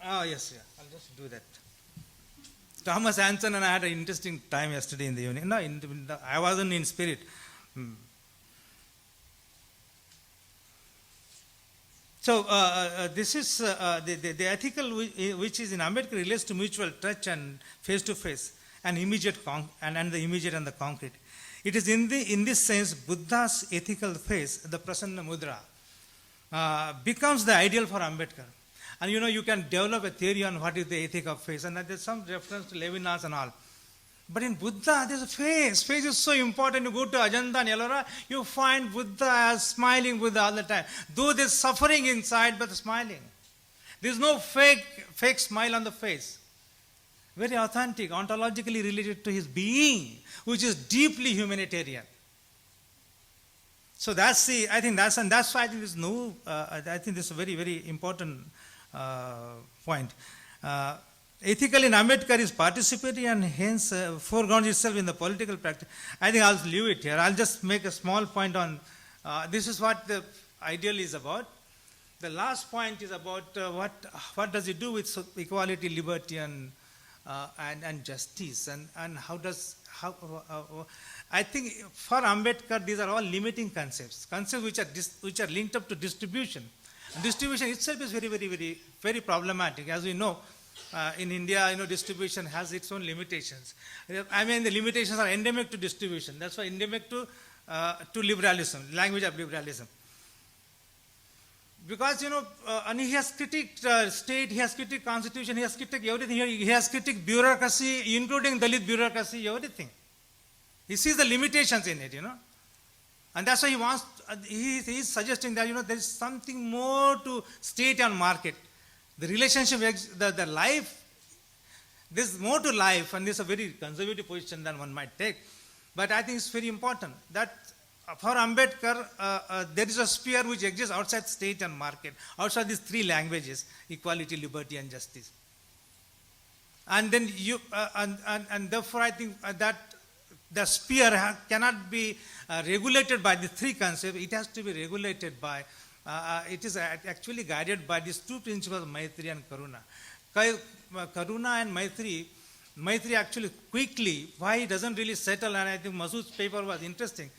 I'll just do that. Thomas Anson and I had an interesting time yesterday in the evening. I wasn't in spirit. So this is the ethical which is in Ambedkar relates to mutual touch and face-to-face and immediate and the immediate and the concrete. It is in this sense Buddha's ethical face, the Prasanna Mudra, becomes the ideal for Ambedkar. And you can develop a theory on what is the ethic of face, and there's some reference to Levinas and all. But in Buddha, there's a face. Face is so important. You go to Ajanta and Ellora, you find Buddha as smiling Buddha all the time. Though there's suffering inside, but smiling. There's no fake smile on the face. Very authentic, ontologically related to his being, which is deeply humanitarian. So that's why I think there's no, I think this is a very, very important point. Ethical in Ambedkar is participatory and hence foregrounds itself in the political practice. I think I'll leave it here. I'll just make a small point on this is what the ideal is about. The last point is about what does it do with equality, liberty, and and justice, and I think for Ambedkar these are all limiting concepts which are linked up to distribution. Distribution itself is very problematic. As we know, in India, distribution has its own limitations. I mean, the limitations are endemic to distribution. That's why endemic to liberalism, language of liberalism. Because, and he has critiqued state, he has critiqued constitution, he has critiqued everything. He has critiqued bureaucracy, including Dalit bureaucracy, everything. He sees the limitations in it, And that's why he wants, he is suggesting that, there is something more to state and market. The relationship, the life, there's more to life, and this is a very conservative position than one might take. But I think it's very important that for Ambedkar, there is a sphere which exists outside state and market, outside these three languages: equality, liberty, and justice. And then and therefore I think that the sphere cannot be regulated by the three concepts. It has to be regulated by, it is actually guided by these two principles, Maitri and Karuna. Karuna and Maitri actually quickly, why he doesn't really settle, and I think Masood's paper was interesting,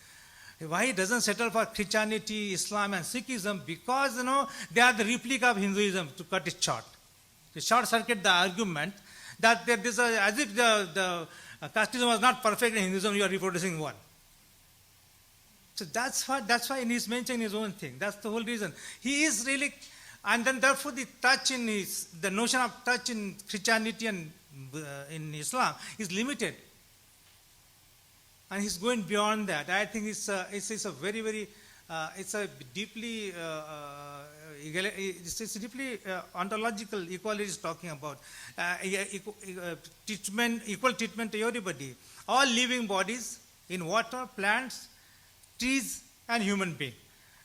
why he doesn't settle for Christianity, Islam and Sikhism, because they are the replica of Hinduism, to cut it short. To short circuit the argument that there is as if the casteism was not perfect in Hinduism, you are reproducing one. So that's why he's mentioning his own thing. That's the whole reason. He is really, and then therefore the notion of touch in Christianity and in Islam is limited. And he's going beyond that. I think it's a very, it's a deeply, it's deeply ontological equality is talking about. Equal treatment to everybody. All living bodies in water, plants, trees, and human being.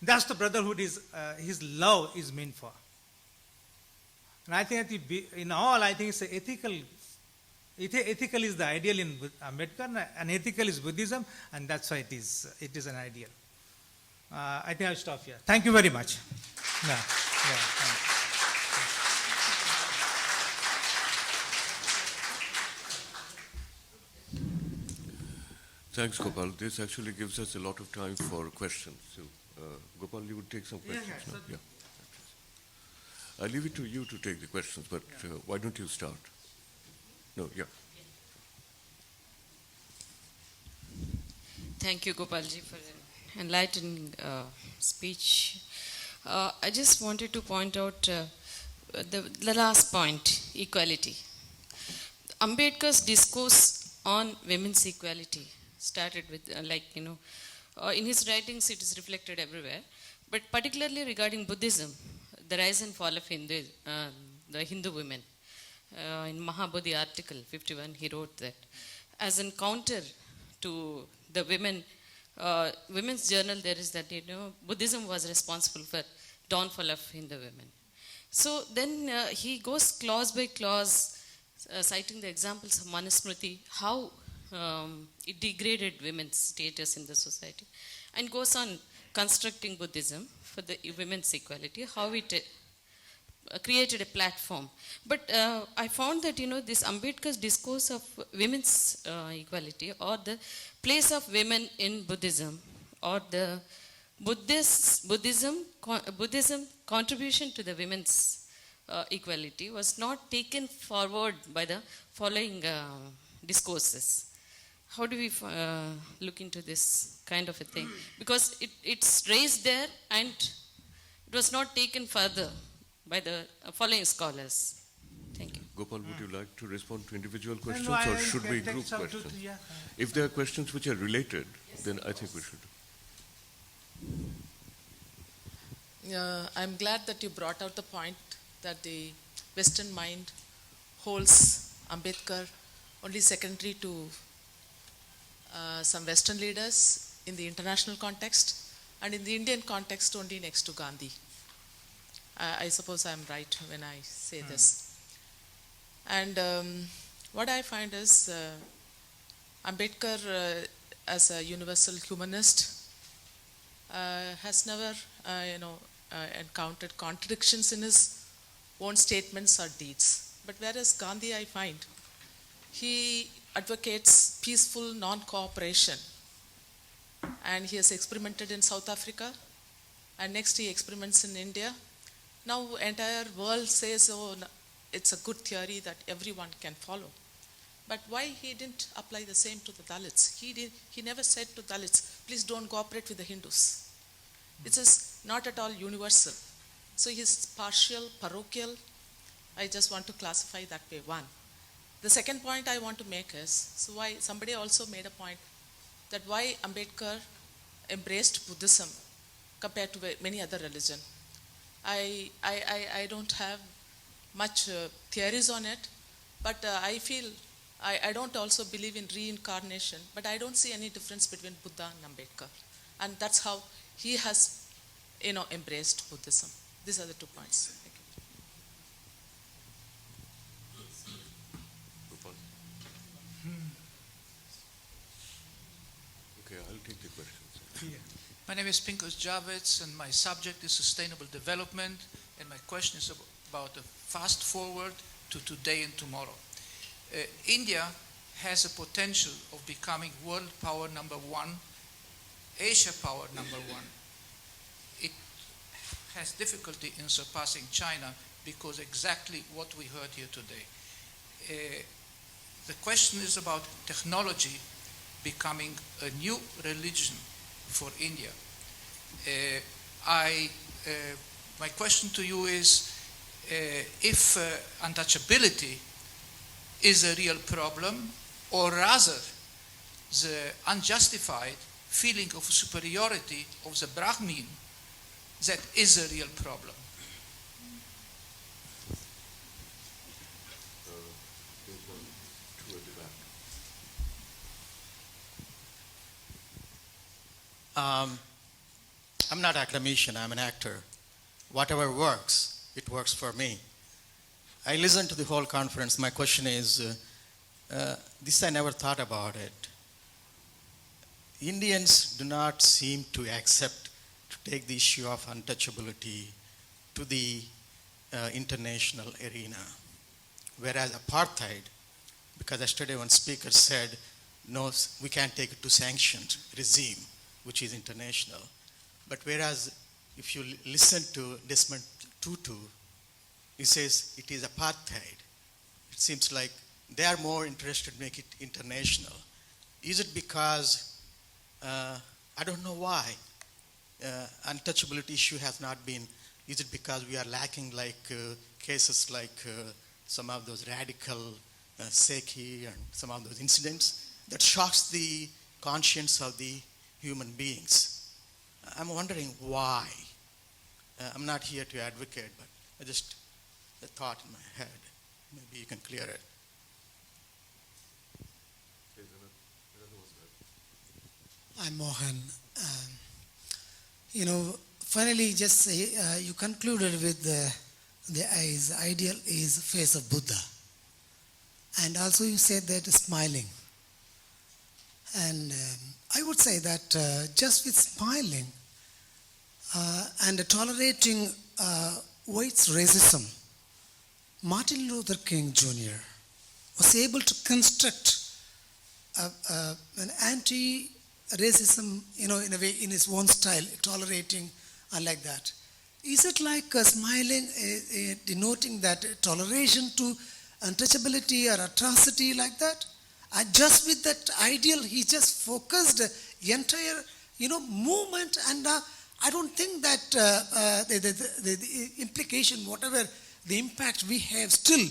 That's the brotherhood his love is meant for. And I think in all, I think it's ethical. Ethical is the ideal in Ambedkar, and ethical is Buddhism, and that's why it is an ideal. I think I'll stop here. Thank you very much. Thanks, Gopal. This actually gives us a lot of time for questions. So, Gopal, you would take some questions now? Yeah. I'll leave it to you to take the questions, but why don't you start? No, yeah. Thank you, Gopalji, for an enlightening speech. I just wanted to point out the last point, equality. Ambedkar's discourse on women's equality started with, in his writings it is reflected everywhere, but particularly regarding Buddhism, the rise and fall of the Hindu women. In Mahabodhi article 51, he wrote that as an counter to the women's journal, there is that, Buddhism was responsible for downfall of Hindu women. So then he goes clause by clause, citing the examples of Manusmriti, how it degraded women's status in the society, and goes on constructing Buddhism for the women's equality, how it created a platform. But I found that, this Ambedkar's discourse of women's equality, or the place of women in Buddhism, or the Buddhism contribution to the women's equality was not taken forward by the following discourses. How do we look into this kind of a thing? Because it's raised there and it was not taken further by the following scholars. Thank you. Gopal, would you like to respond to individual questions, or should we group questions? If there are questions which are related, then I think we should. I'm glad that you brought out the point that the Western mind holds Ambedkar only secondary to some Western leaders in the international context, and in the Indian context only next to Gandhi. I suppose I'm right when I say this. And what I find is Ambedkar as a universal humanist has never encountered contradictions in his own statements or deeds. But whereas Gandhi, I find, he advocates peaceful non-cooperation. And he has experimented in South Africa, and next he experiments in India. Now entire world says, oh, it's a good theory that everyone can follow. But why he didn't apply the same to the Dalits? He never said to Dalits, please don't cooperate with the Hindus. It is not at all universal. So he's partial, parochial. I just want to classify that way, one. The second point I want to make is, so why somebody also made a point that why Ambedkar embraced Buddhism compared to many other religions. I don't have much theories on it, but I feel, I don't also believe in reincarnation, but I don't see any difference between Buddha and Ambedkar. And that's how he has, embraced Buddhism. These are the 2 points. Thank you. Okay, I'll take the questions. My name is Pinkas Javits, and my subject is sustainable development, and my question is about a fast forward to today and tomorrow. India has a potential of becoming world power number 1, Asia power number 1. It has difficulty in surpassing China because exactly what we heard here today. The question is about technology becoming a new religion for India. My question to you is, if untouchability is a real problem, or rather the unjustified feeling of superiority of the Brahmin that is a real problem. I'm not an academician, I'm an actor. Whatever works, it works for me. I listened to the whole conference. My question is, this I never thought about it. Indians do not seem to accept to take the issue of untouchability to the international arena. Whereas apartheid, because yesterday one speaker said, no, we can't take it to sanctioned regime, which is international. But whereas if you listen to Desmond Tutu, he says it is apartheid. It seems like they are more interested in making it international. Is it because, I don't know why, untouchability issue has not been, is it because we are lacking cases like some of those radical Sekhi and some of those incidents that shocks the conscience of the human beings? I'm wondering why. I'm not here to advocate, but I just a thought in my head. Maybe you can clear it. I'm Mohan. Finally, just say, you concluded with the eyes. Ideal is face of Buddha. And also you said that smiling. And I would say that just with smiling and tolerating white racism, Martin Luther King Jr. was able to construct an anti-racism, in a way, in his own style, tolerating and like that. Is it like smiling, denoting that toleration to untouchability or atrocity like that? And just with that ideal, he just focused the entire, movement, and I don't think that the implication, whatever the impact we have, still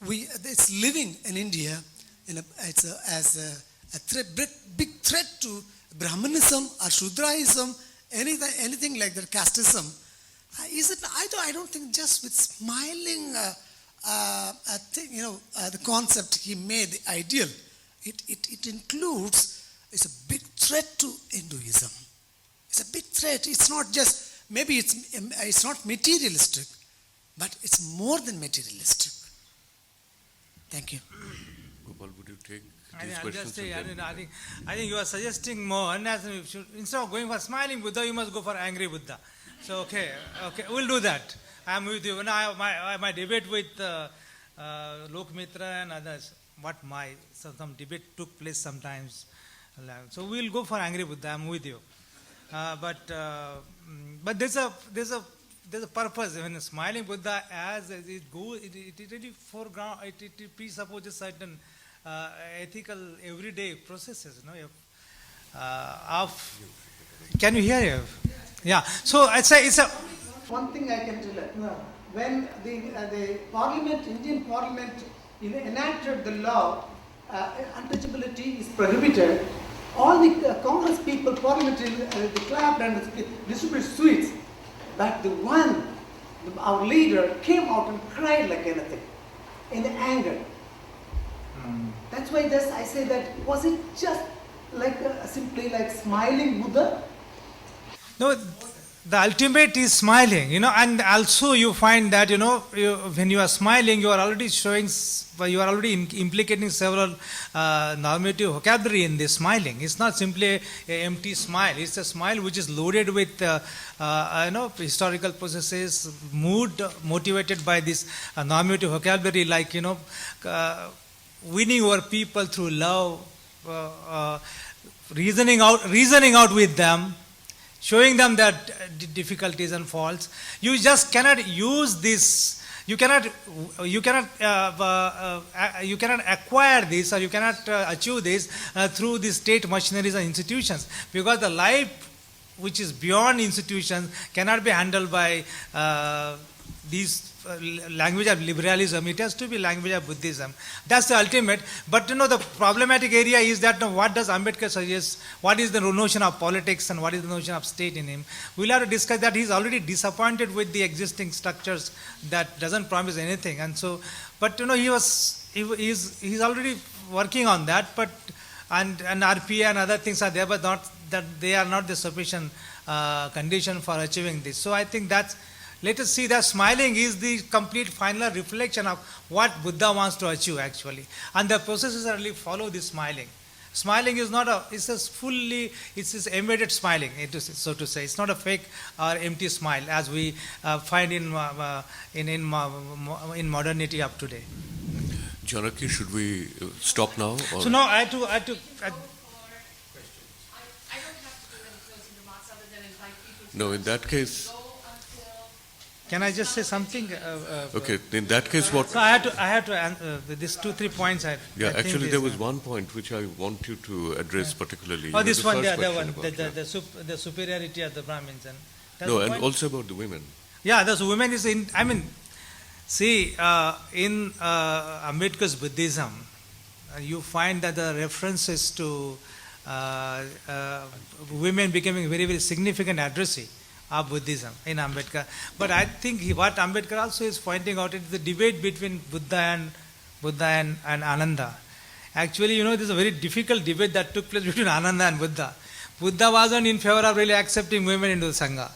it's living in India. As a big threat to Brahmanism or Shudraism, anything like that, casteism. Is it? I don't think just with smiling, the concept he made, the ideal. It includes, it's a big threat to Hinduism. It's a big threat. It's not just, maybe it's not materialistic, but it's more than materialistic. Thank you. Gopal, would you take I these think, questions? I think you are suggesting more. Instead of going for smiling Buddha, you must go for angry Buddha. So okay, we'll do that. I'm with you. When my debate with Lok Mitra and others, some debate took place sometimes. So we will go for angry Buddha. I'm with you. But there's a purpose. When smiling Buddha, as it goes, it really foreground. It presupposes certain ethical everyday processes. Can you hear you? Yeah. So it's a. One thing I can tell you, when the Parliament, Indian Parliament, enacted the law, untouchability is prohibited. All the Congress people, parliamentary, clapped and distributed sweets. But our leader came out and cried like anything, in anger. That's why I say that, was it just like simply like smiling Buddha? No, the ultimate is smiling, and also you find that, when you are smiling, you are already implicating several normative vocabulary in this smiling. It's not simply an empty smile. It's a smile which is loaded with, historical processes, mood motivated by this normative vocabulary, like, winning over people through love, reasoning out with them, showing them that difficulties and faults. You just cannot use this. You cannot acquire this, or you cannot achieve this through the state machineries and institutions, because the life which is beyond institutions cannot be handled by these language of liberalism. It has to be language of Buddhism. That's the ultimate. But the problematic area is that what does Ambedkar suggest? What is the notion of politics and what is the notion of state in him? We'll have to discuss that. He's already disappointed with the existing structures that doesn't promise anything. And so, but he's already working on that. But and RPA and other things are there, but not that they are not the sufficient condition for achieving this. So I think that's. Let us see that smiling is the complete final reflection of what Buddha wants to achieve actually. And the processes really follow this smiling. Smiling is not it's this embedded smiling, so to say. It's not a fake or empty smile as we find in modernity of today. Janaki, should we stop now? Or? So now I had to I don't have to do any closing remarks other than invite people to No, in that case. Can I just say something? Okay, in that case, what? So I had to answer these 2-3 points. Actually, there was one point which I want you to address particularly. Oh, this one, the other one, the superiority of the Brahmins. And and also about the women. Yeah, those women is in. I mean, see, in Ambedkar's Buddhism, you find that the references to women becoming very, very significant addressee of Buddhism in Ambedkar. But I think what Ambedkar also is pointing out is the debate between Buddha and Ananda. Actually, there's a very difficult debate that took place between Ananda and Buddha. Buddha wasn't in favor of really accepting women into the Sangha.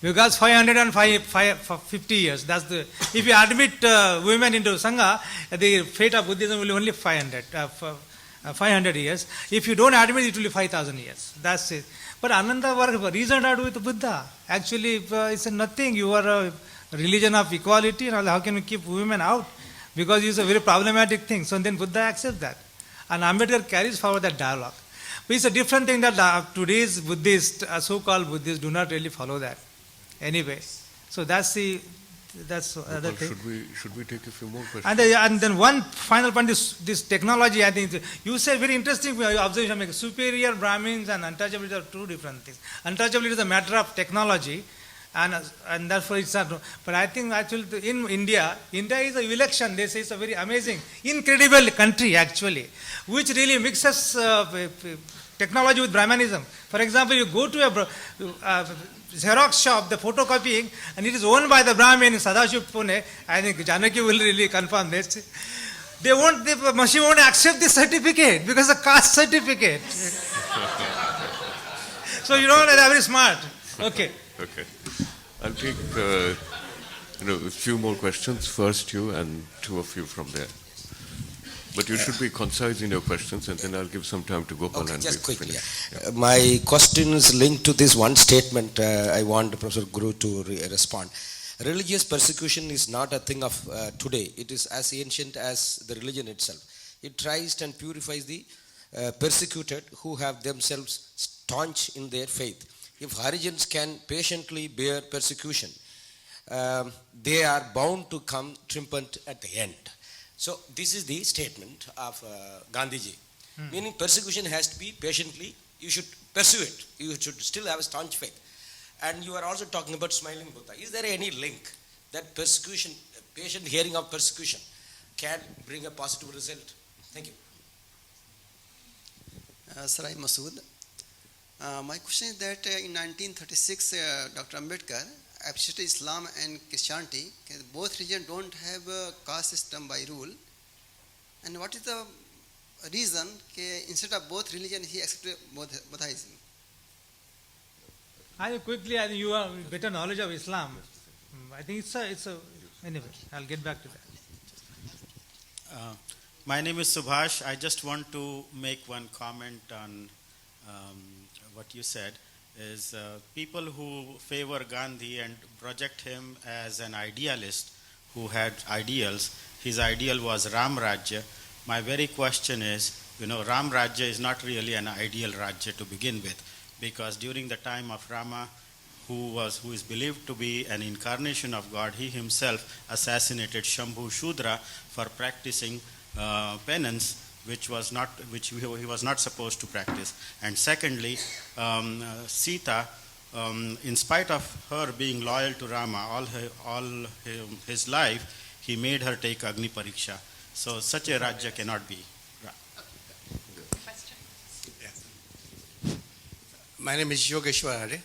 Because 550 years, if you admit women into Sangha, the fate of Buddhism will be only 500 years. If you don't admit, it will be 5,000 years. That's it. But Ananda reasoned out with Buddha. Actually, it's nothing. You are a religion of equality, and how can we keep women out? Because it's a very problematic thing. So then Buddha accepts that. And Ambedkar carries forward that dialogue. But it's a different thing that today's Buddhists, so-called Buddhists, do not really follow that. Anyway, so that's other thing. Should we take a few more questions? And then one final point is this technology. I think you said very interesting observation. Superior Brahmins and untouchability are two different things. Untouchability is a matter of technology, and therefore it's not. But I think actually in India is a election. They say it's a very amazing, incredible country actually, which really mixes technology with Brahmanism. For example, you go to a Xerox shop, the photocopying, and it is owned by the Brahmin in Sadashiv, Pune. I think Janaki will really confirm this. The machine won't accept the certificate because it's a caste certificate. So you know, they're very smart. Okay. Okay. I'll take a few more questions. First you and two of you from there. But you should be concise in your questions, and then I'll give some time to Gopal and just quickly. Yeah. My question is linked to this one statement. I want Professor Guru to respond. Religious persecution is not a thing of today. It is as ancient as the religion itself. It tries and purifies the persecuted who have themselves staunch in their faith. If Harijans can patiently bear persecution, they are bound to come triumphant at the end. So this is the statement of Gandhiji. Meaning persecution has to be patiently, you should pursue it. You should still have a staunch faith. And you are also talking about smiling Buddha. Is there any link that persecution, patient hearing of persecution can bring a positive result? Thank you. Sarai Masood. My question is that in 1936, Dr. Ambedkar appreciated Islam and Christianity. Both religions don't have a caste system by rule. And what is the reason that instead of both religions, he accepted Buddhism? I think you have better knowledge of Islam. I think anyway, I'll get back to that. My name is Subhash. I just want to make one comment on what you said. Is people who favor Gandhi and project him as an idealist who had ideals. His ideal was Ram Rajya. My very question is, Ram Rajya is not really an ideal Rajya to begin with, because during the time of Rama, who is believed to be an incarnation of God, he himself assassinated Shambhu Shudra for practicing penance, which he was not supposed to practice. And secondly, Sita, in spite of her being loyal to Rama all his life, he made her take Agni Pariksha. So such a Rajya cannot be. My name is Yogeshwar.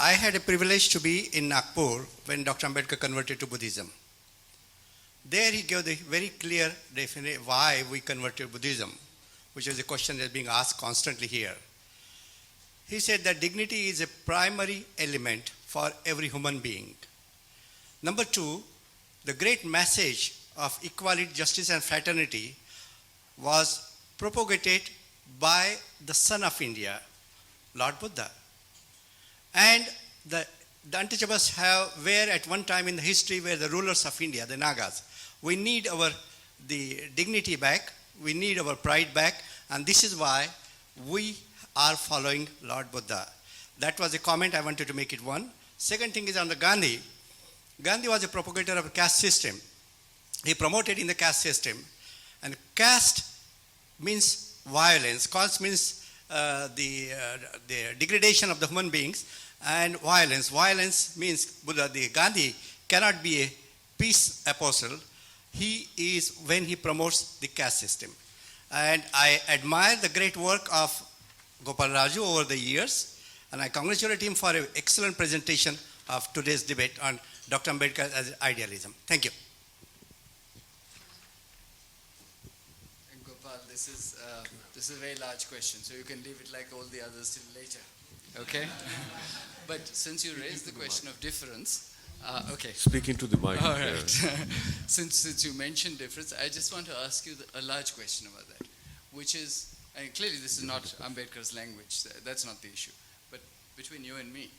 I had a privilege to be in Nagpur when Dr. Ambedkar converted to Buddhism. There he gave the very clear definition why we converted to Buddhism, which is a question that's being asked constantly here. He said that dignity is a primary element for every human being. Number two, the great message of equality, justice, and fraternity was propagated by the son of India, Lord Buddha. And the Untouchables were at one time in the history were the rulers of India, the Nagas. We need the dignity back, we need our pride back, and this is why we are following Lord Buddha. That was a comment, I wanted to make it one. Second thing is on the Gandhi. Gandhi was a propagator of a caste system. He promoted in the caste system. And caste means violence. Caste means the degradation of the human beings, and violence. Violence means Gandhi cannot be a peace apostle. He is when he promotes the caste system. And I admire the great work of Gopal Raju over the years, and I congratulate him for an excellent presentation of today's debate on Dr. Ambedkar as idealism. Thank you. Gopal, this is a very large question, so you can leave it like all the others till later. Okay? But since you raised the question of difference, okay. Speaking to the mic. All right. Since you mentioned difference, I just want to ask you a large question about that, which is, and clearly this is not Ambedkar's language, that's not the issue, but between you and me,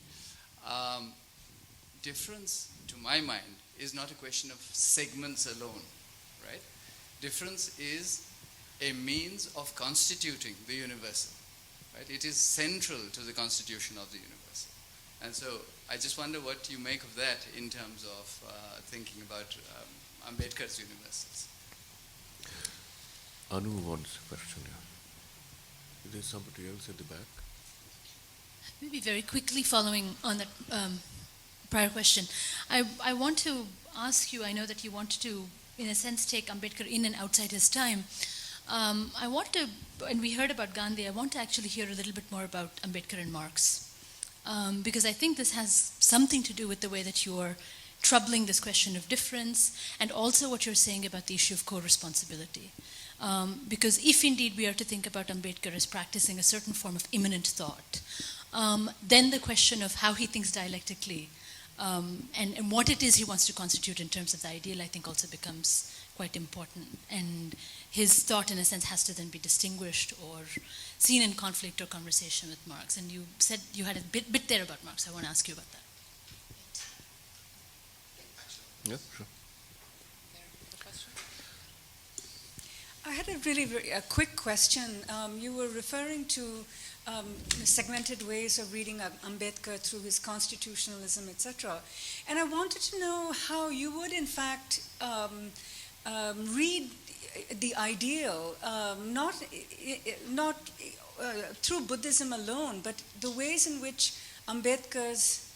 difference, to my mind, is not a question of segments alone, right? Difference is a means of constituting the universal, right? It is central to the constitution of the universal. And so I just wonder what you make of that in terms of thinking about Ambedkar's universals. Anu wants a question here. Is there somebody else at the back? Maybe very quickly following on that prior question. I want to ask you, I know that you want to, in a sense, take Ambedkar in and outside his time. I want to, and we heard about Gandhi, I want to actually hear a little bit more about Ambedkar and Marx. Because I think this has something to do with the way that you're troubling this question of difference, and also what you're saying about the issue of co-responsibility. Because if indeed we are to think about Ambedkar as practicing a certain form of immanent thought, then the question of how he thinks dialectically and what it is he wants to constitute in terms of the ideal, I think also becomes quite important. And his thought, in a sense, has to then be distinguished or seen in conflict or conversation with Marx. And you said you had a bit there about Marx. I want to ask you about that. Yeah, sure. had a really a quick question. You were referring to segmented ways of reading Ambedkar through his constitutionalism, etc. And I wanted to know how you would, in fact, read the ideal, not through Buddhism alone, but the ways in which Ambedkar's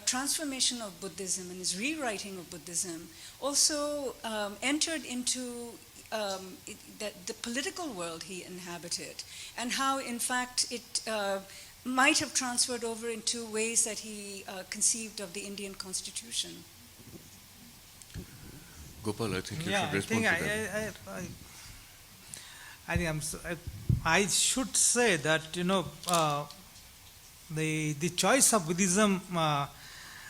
transformation of Buddhism and his rewriting of Buddhism also entered into the political world he inhabited, and how, in fact, it might have transferred over into ways that he conceived of the Indian Constitution. Gopal, I think you should respond to that. I think I should say that, the choice of Buddhism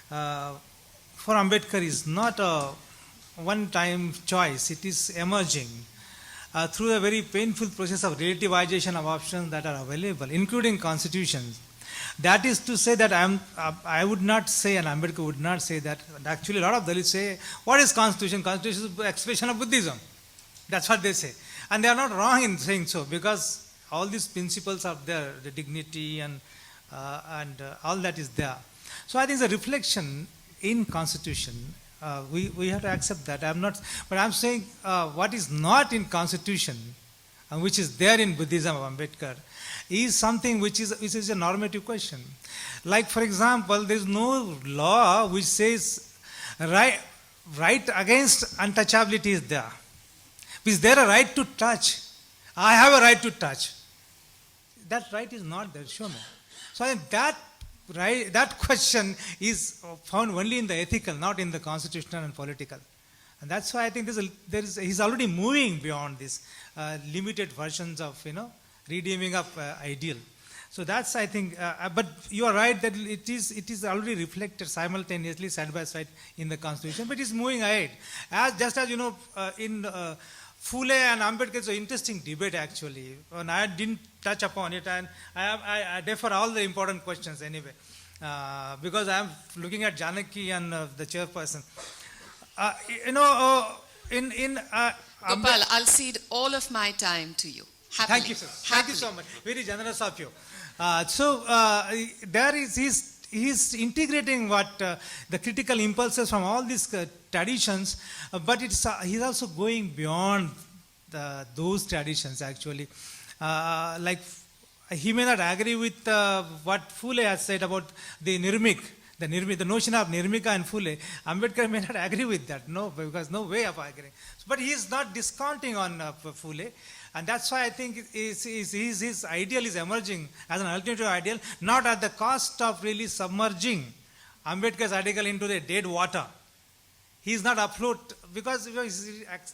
for Ambedkar is not a one-time choice. It is emerging through a very painful process of relativization of options that are available, including constitutions. That is to say that I would not say, and Ambedkar would not say that. Actually, a lot of Dalits say, what is constitution? Constitution is the expression of Buddhism. That's what they say. And they are not wrong in saying so, because all these principles are there, the dignity and all that is there. So I think the reflection in constitution, we have to accept that. But I'm saying what is not in constitution, and which is there in Buddhism of Ambedkar, is something which is a normative question. Like, for example, there is no law which says right against untouchability is there. Is there a right to touch? I have a right to touch. That right is not there. Show me. So I think that question is found only in the ethical, not in the constitutional and political. And that's why I think he's already moving beyond this limited versions of, redeeming up ideal. So that's, I think, but you are right that it is already reflected simultaneously, side by side, in the Constitution, but it's moving ahead. Just as, in Phule and Ambedkar, it's an interesting debate, actually. And I didn't touch upon it, and I defer all the important questions anyway, because I'm looking at Janaki and the chairperson. Gopal, I'll cede all of my time to you. Happily. Thank you, sir. Thank you so much. Very generous of you. There is he's integrating what the critical impulses from all these traditions, but he's also going beyond those traditions, actually. Like, he may not agree with what Phule has said about the nirmik, the notion of nirmika and Phule. Ambedkar may not agree with that, no, because no way of agreeing. But he is not discounting on Phule. And that's why I think his ideal is emerging as an alternative ideal, not at the cost of really submerging Ambedkar's ideal into the dead water. He's not afloat because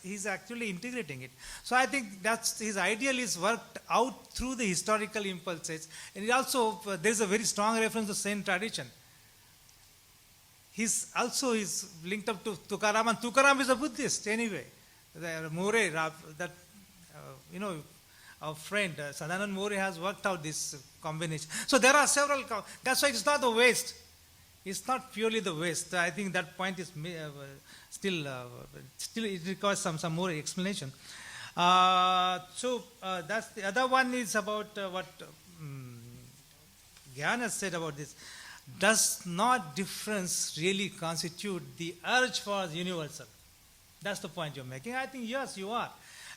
he's actually integrating it. So I think that's his ideal is worked out through the historical impulses. And it also, there's a very strong reference to Saint tradition. He's linked up to Tukaram, and Tukaram is a Buddhist anyway. The More, that our friend Sadanand More has worked out this combination. So there are several. That's why it's not the West. It's not purely the West. I think that point is still it requires some more explanation. So that's the other one is about what Gyan has said about this. Does not difference really constitute the urge for universal? That's the point you're making. I think yes, you are.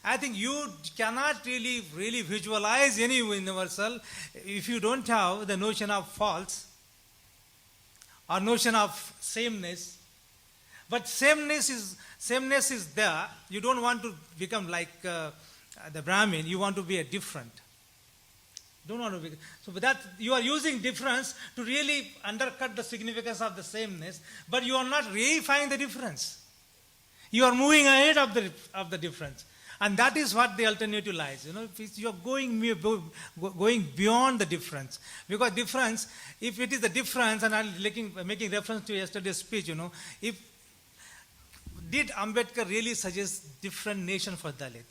I think you cannot really visualize any universal if you don't have the notion of false or notion of sameness. But sameness is there. You don't want to become like the Brahmin. You want to be a different. Don't want to be. So that you are using difference to really undercut the significance of the sameness, but you are not reifying the difference. You are moving ahead of the difference. And that is what the alternative lies. You are going beyond the difference. Because difference, if it is the difference, and I'm making reference to yesterday's speech, did Ambedkar really suggest different nation for Dalit?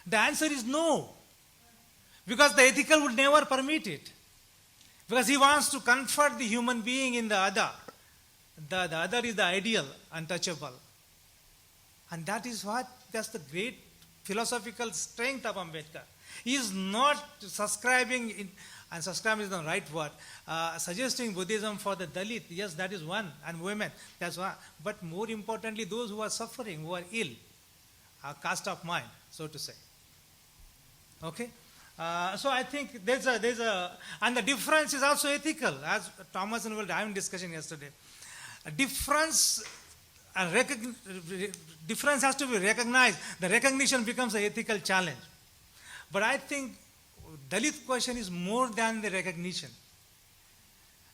The answer is no. Because the ethical would never permit it. Because he wants to comfort the human being in the other. The other is the ideal, untouchable. And that's the great philosophical strength of Ambedkar. He is not subscribing, and subscribing is the right word, suggesting Buddhism for the Dalit. Yes, that is one, and women, that's one. But more importantly, those who are suffering, who are ill, caste of mind, so to say. Okay? So I think and the difference is also ethical, as Thomas and Will having discussion yesterday. A difference has to be recognized. The recognition becomes an ethical challenge. But I think Dalit question is more than the recognition.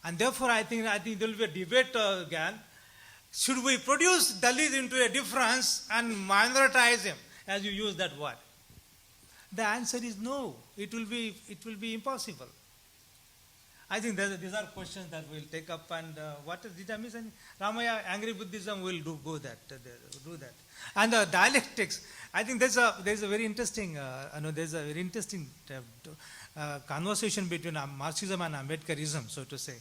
And therefore I think there will be a debate again. Should we produce Dalit into a difference and minoritize him, as you use that word? The answer is no. It will be impossible. I think these are questions that we'll take up. And did I miss any? Ramaya, Angry Buddhism will do that. And the dialectics. I think there's a very interesting conversation between Marxism and Ambedkarism, so to say.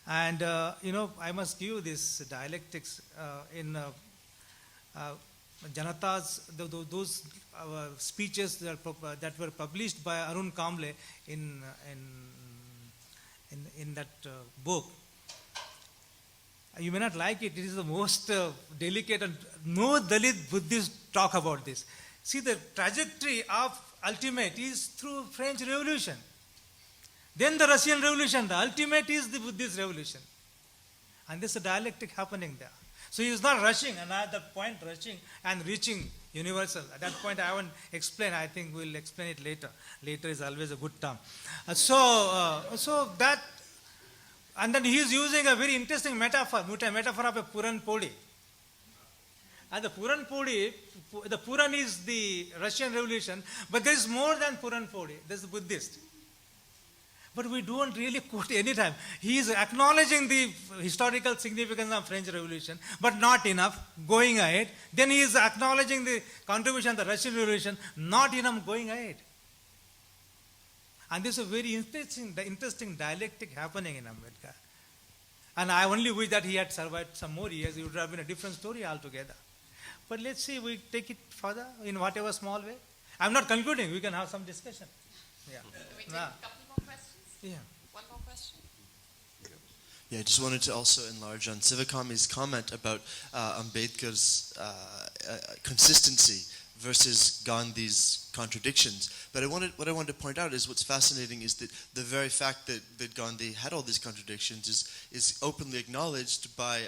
And I must give you this dialectics in Janata's those speeches that were published by Arun Kamble in that book. You may not like it. It is the most delicate, and no Dalit Buddhists talk about this. See, the trajectory of ultimate is through French Revolution. Then the Russian Revolution. The ultimate is the Buddhist Revolution. And there's a dialectic happening there. So he is not rushing, and at that point rushing and reaching universal. At that point I haven't explained. I think we'll explain it later. Later is always a good term. So that, and then he is using a very interesting metaphor of a Puran Podi. And the Puran Podi, the Puran is the Russian Revolution, but there is more than Puran Podi. There's the Buddhist. But we don't really quote any time. He is acknowledging the historical significance of French Revolution, but not enough, going ahead. Then he is acknowledging the contribution of the Russian Revolution, not enough, going ahead. And this is a very interesting dialectic happening in Ambedkar. And I only wish that he had survived some more years. It would have been a different story altogether. But let's see, we take it further in whatever small way. I'm not concluding. We can have some discussion. Yeah. Can we take a couple more questions? Yeah. One more question? Yeah, I just wanted to also enlarge on Sivakami's comment about Ambedkar's consistency versus Gandhi's contradictions. But what I wanted to point out is what's fascinating is that the very fact that Gandhi had all these contradictions is openly acknowledged by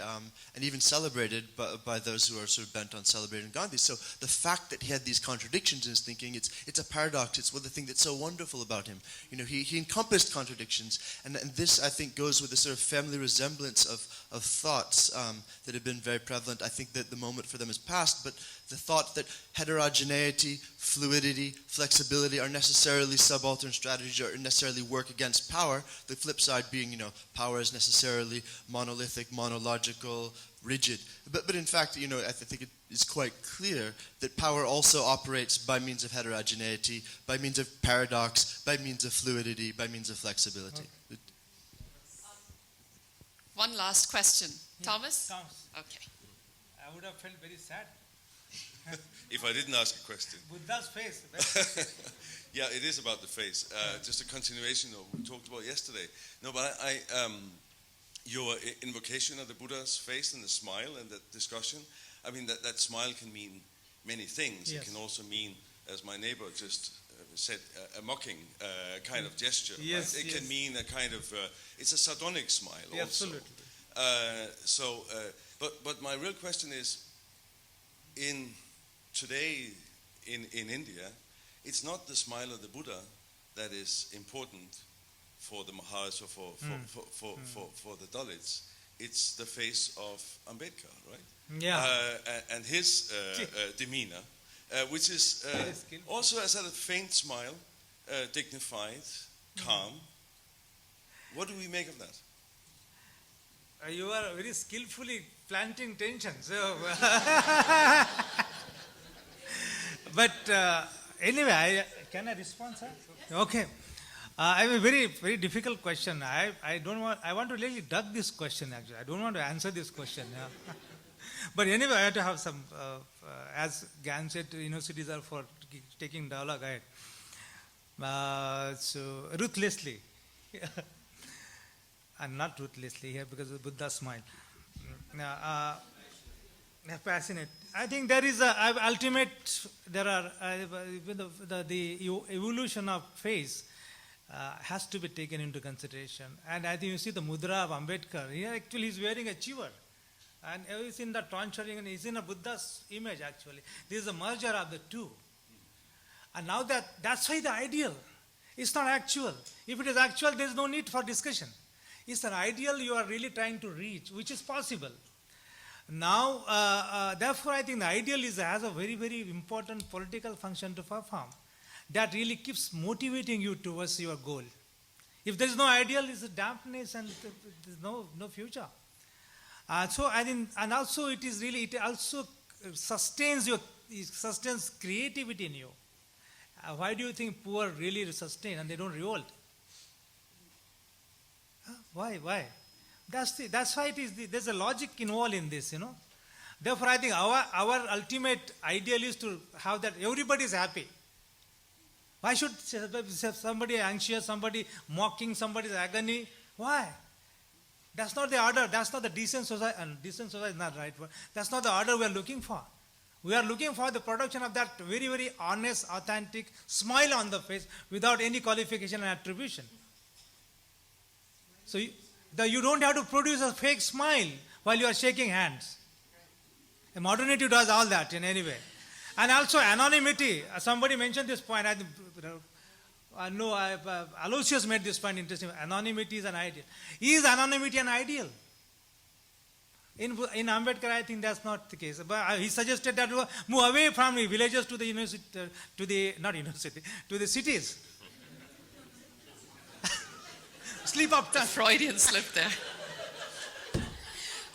and even celebrated by those who are sort of bent on celebrating Gandhi. So the fact that he had these contradictions in his thinking, it's a paradox. It's one of the things that's so wonderful about him. He encompassed contradictions, and this I think goes with a sort of family resemblance of thoughts that have been very prevalent. I think that the moment for them is past, but the thought that heterogeneity, fluidity, flexibility are necessarily subaltern strategies or necessarily work against power. The flip side being, power is necessarily monolithic, monological, rigid. But in fact, I think it is quite clear that power also operates by means of heterogeneity, by means of paradox, by means of fluidity, by means of flexibility. Okay. One last question. Yeah. Thomas? Okay. I would have felt very sad. If I didn't ask a question. Buddha's face. Yeah, it is about the face. Just a continuation of what we talked about yesterday. No, but your invocation of the Buddha's face and the smile and that discussion, I mean, that smile can mean many things. Yes. It can also mean, as my neighbor just said, a mocking kind of gesture. Yes, right? It yes. can mean a kind of, it's a sardonic smile Yeah, also. absolutely. But my real question is, today in India, it's not the smile of the Buddha that is important for the Mahas or for the Dalits. It's the face of Ambedkar, right? Yeah. And his demeanor, which is also has had a faint smile, dignified, calm. What do we make of that? You are very skillfully planting tension. So, but anyway, can I respond, sir? Okay. I have a very, very difficult question. I want to really duck this question. Actually, I don't want to answer this question. But anyway, I have to have some, as Gan said, universities are for taking dialogue ahead. So, ruthlessly. And not ruthlessly here because of Buddha's smile. Passionate. I think there is a ultimate, there are, the evolution of faith has to be taken into consideration. And I think you see the mudra of Ambedkar, here actually he's wearing a chivar. And he's in the tonsuring and he's in a Buddha's image actually. This is a merger of the two. And now that's why the ideal. It's not actual. If it is actual, there is no need for discussion. It's an ideal you are really trying to reach, which is possible. Now, therefore, I think the ideal has a very, very important political function to perform. That really keeps motivating you towards your goal. If there is no ideal, it's a dampness and there's no future. So I think, and also it also sustains creativity in you. Why do you think poor really sustain and they don't revolt? Why? That's why there's a logic involved in this, Therefore, I think our ultimate ideal is to have that everybody is happy. Why should somebody anxious, somebody mocking somebody's agony? Why? That's not the order. That's not the decent society. And decent society is not right. That's not the order we are looking for. We are looking for the production of that very, very honest, authentic smile on the face without any qualification and attribution. So you don't have to produce a fake smile while you are shaking hands. Modernity does all that in any way. And also anonymity. Somebody mentioned this point. Aloysius made this point interesting. Anonymity is an ideal. Is anonymity an ideal? In Ambedkar, I think that's not the case. But he suggested that we move away from the villages to the university, to the cities. Sleep up. The Freudian slip there.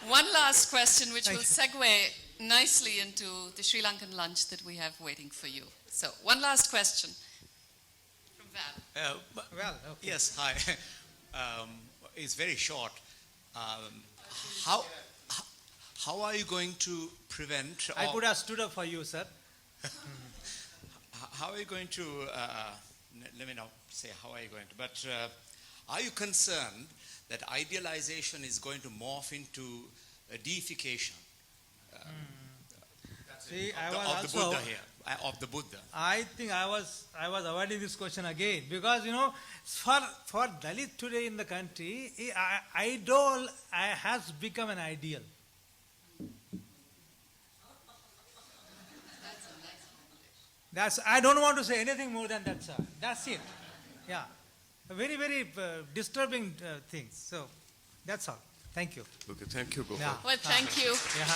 One last question, which will segue nicely into the Sri Lankan lunch that we have waiting for you. So, one last question from Val. Okay. Yes, hi. It's very short. How are you going to prevent... I could have stood up for you, sir. How are you going to... let me not say how are you going to... But are you concerned that idealization is going to morph into a deification? See, of the Buddha here, of the Buddha. I think I was avoiding this question again because for Dalit today in the country, idol has become an ideal. I don't want to say anything more than that, sir. That's it. Yeah, very, very disturbing things. So that's all. Thank you. Okay, thank you, Gopal. Yeah. Well, thank you. Yeah.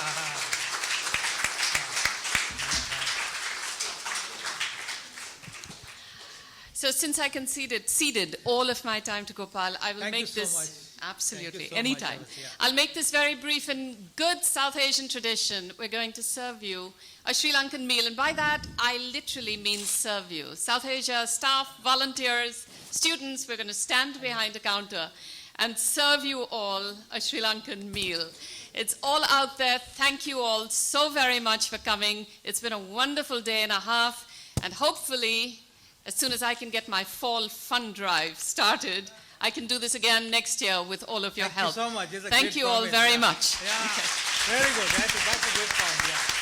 So since I ceded all of my time to Gopal, I will Thank make you so this much. absolutely Thank you so anytime. much, Alice, yeah. I'll make this very brief. In good South Asian tradition, we're going to serve you a Sri Lankan meal, and by that I literally mean serve you. South Asia staff, volunteers, students, we're going to stand behind a counter and serve you all a Sri Lankan meal. It's all out there. Thank you all so very much for coming. It's been a wonderful day and a half, and hopefully, as soon as I can get my fall fund drive started, I can do this again next year with all of your help. Thank you so much. Thank you all very much. Yeah. Okay. Very good. That's a good point. Yeah.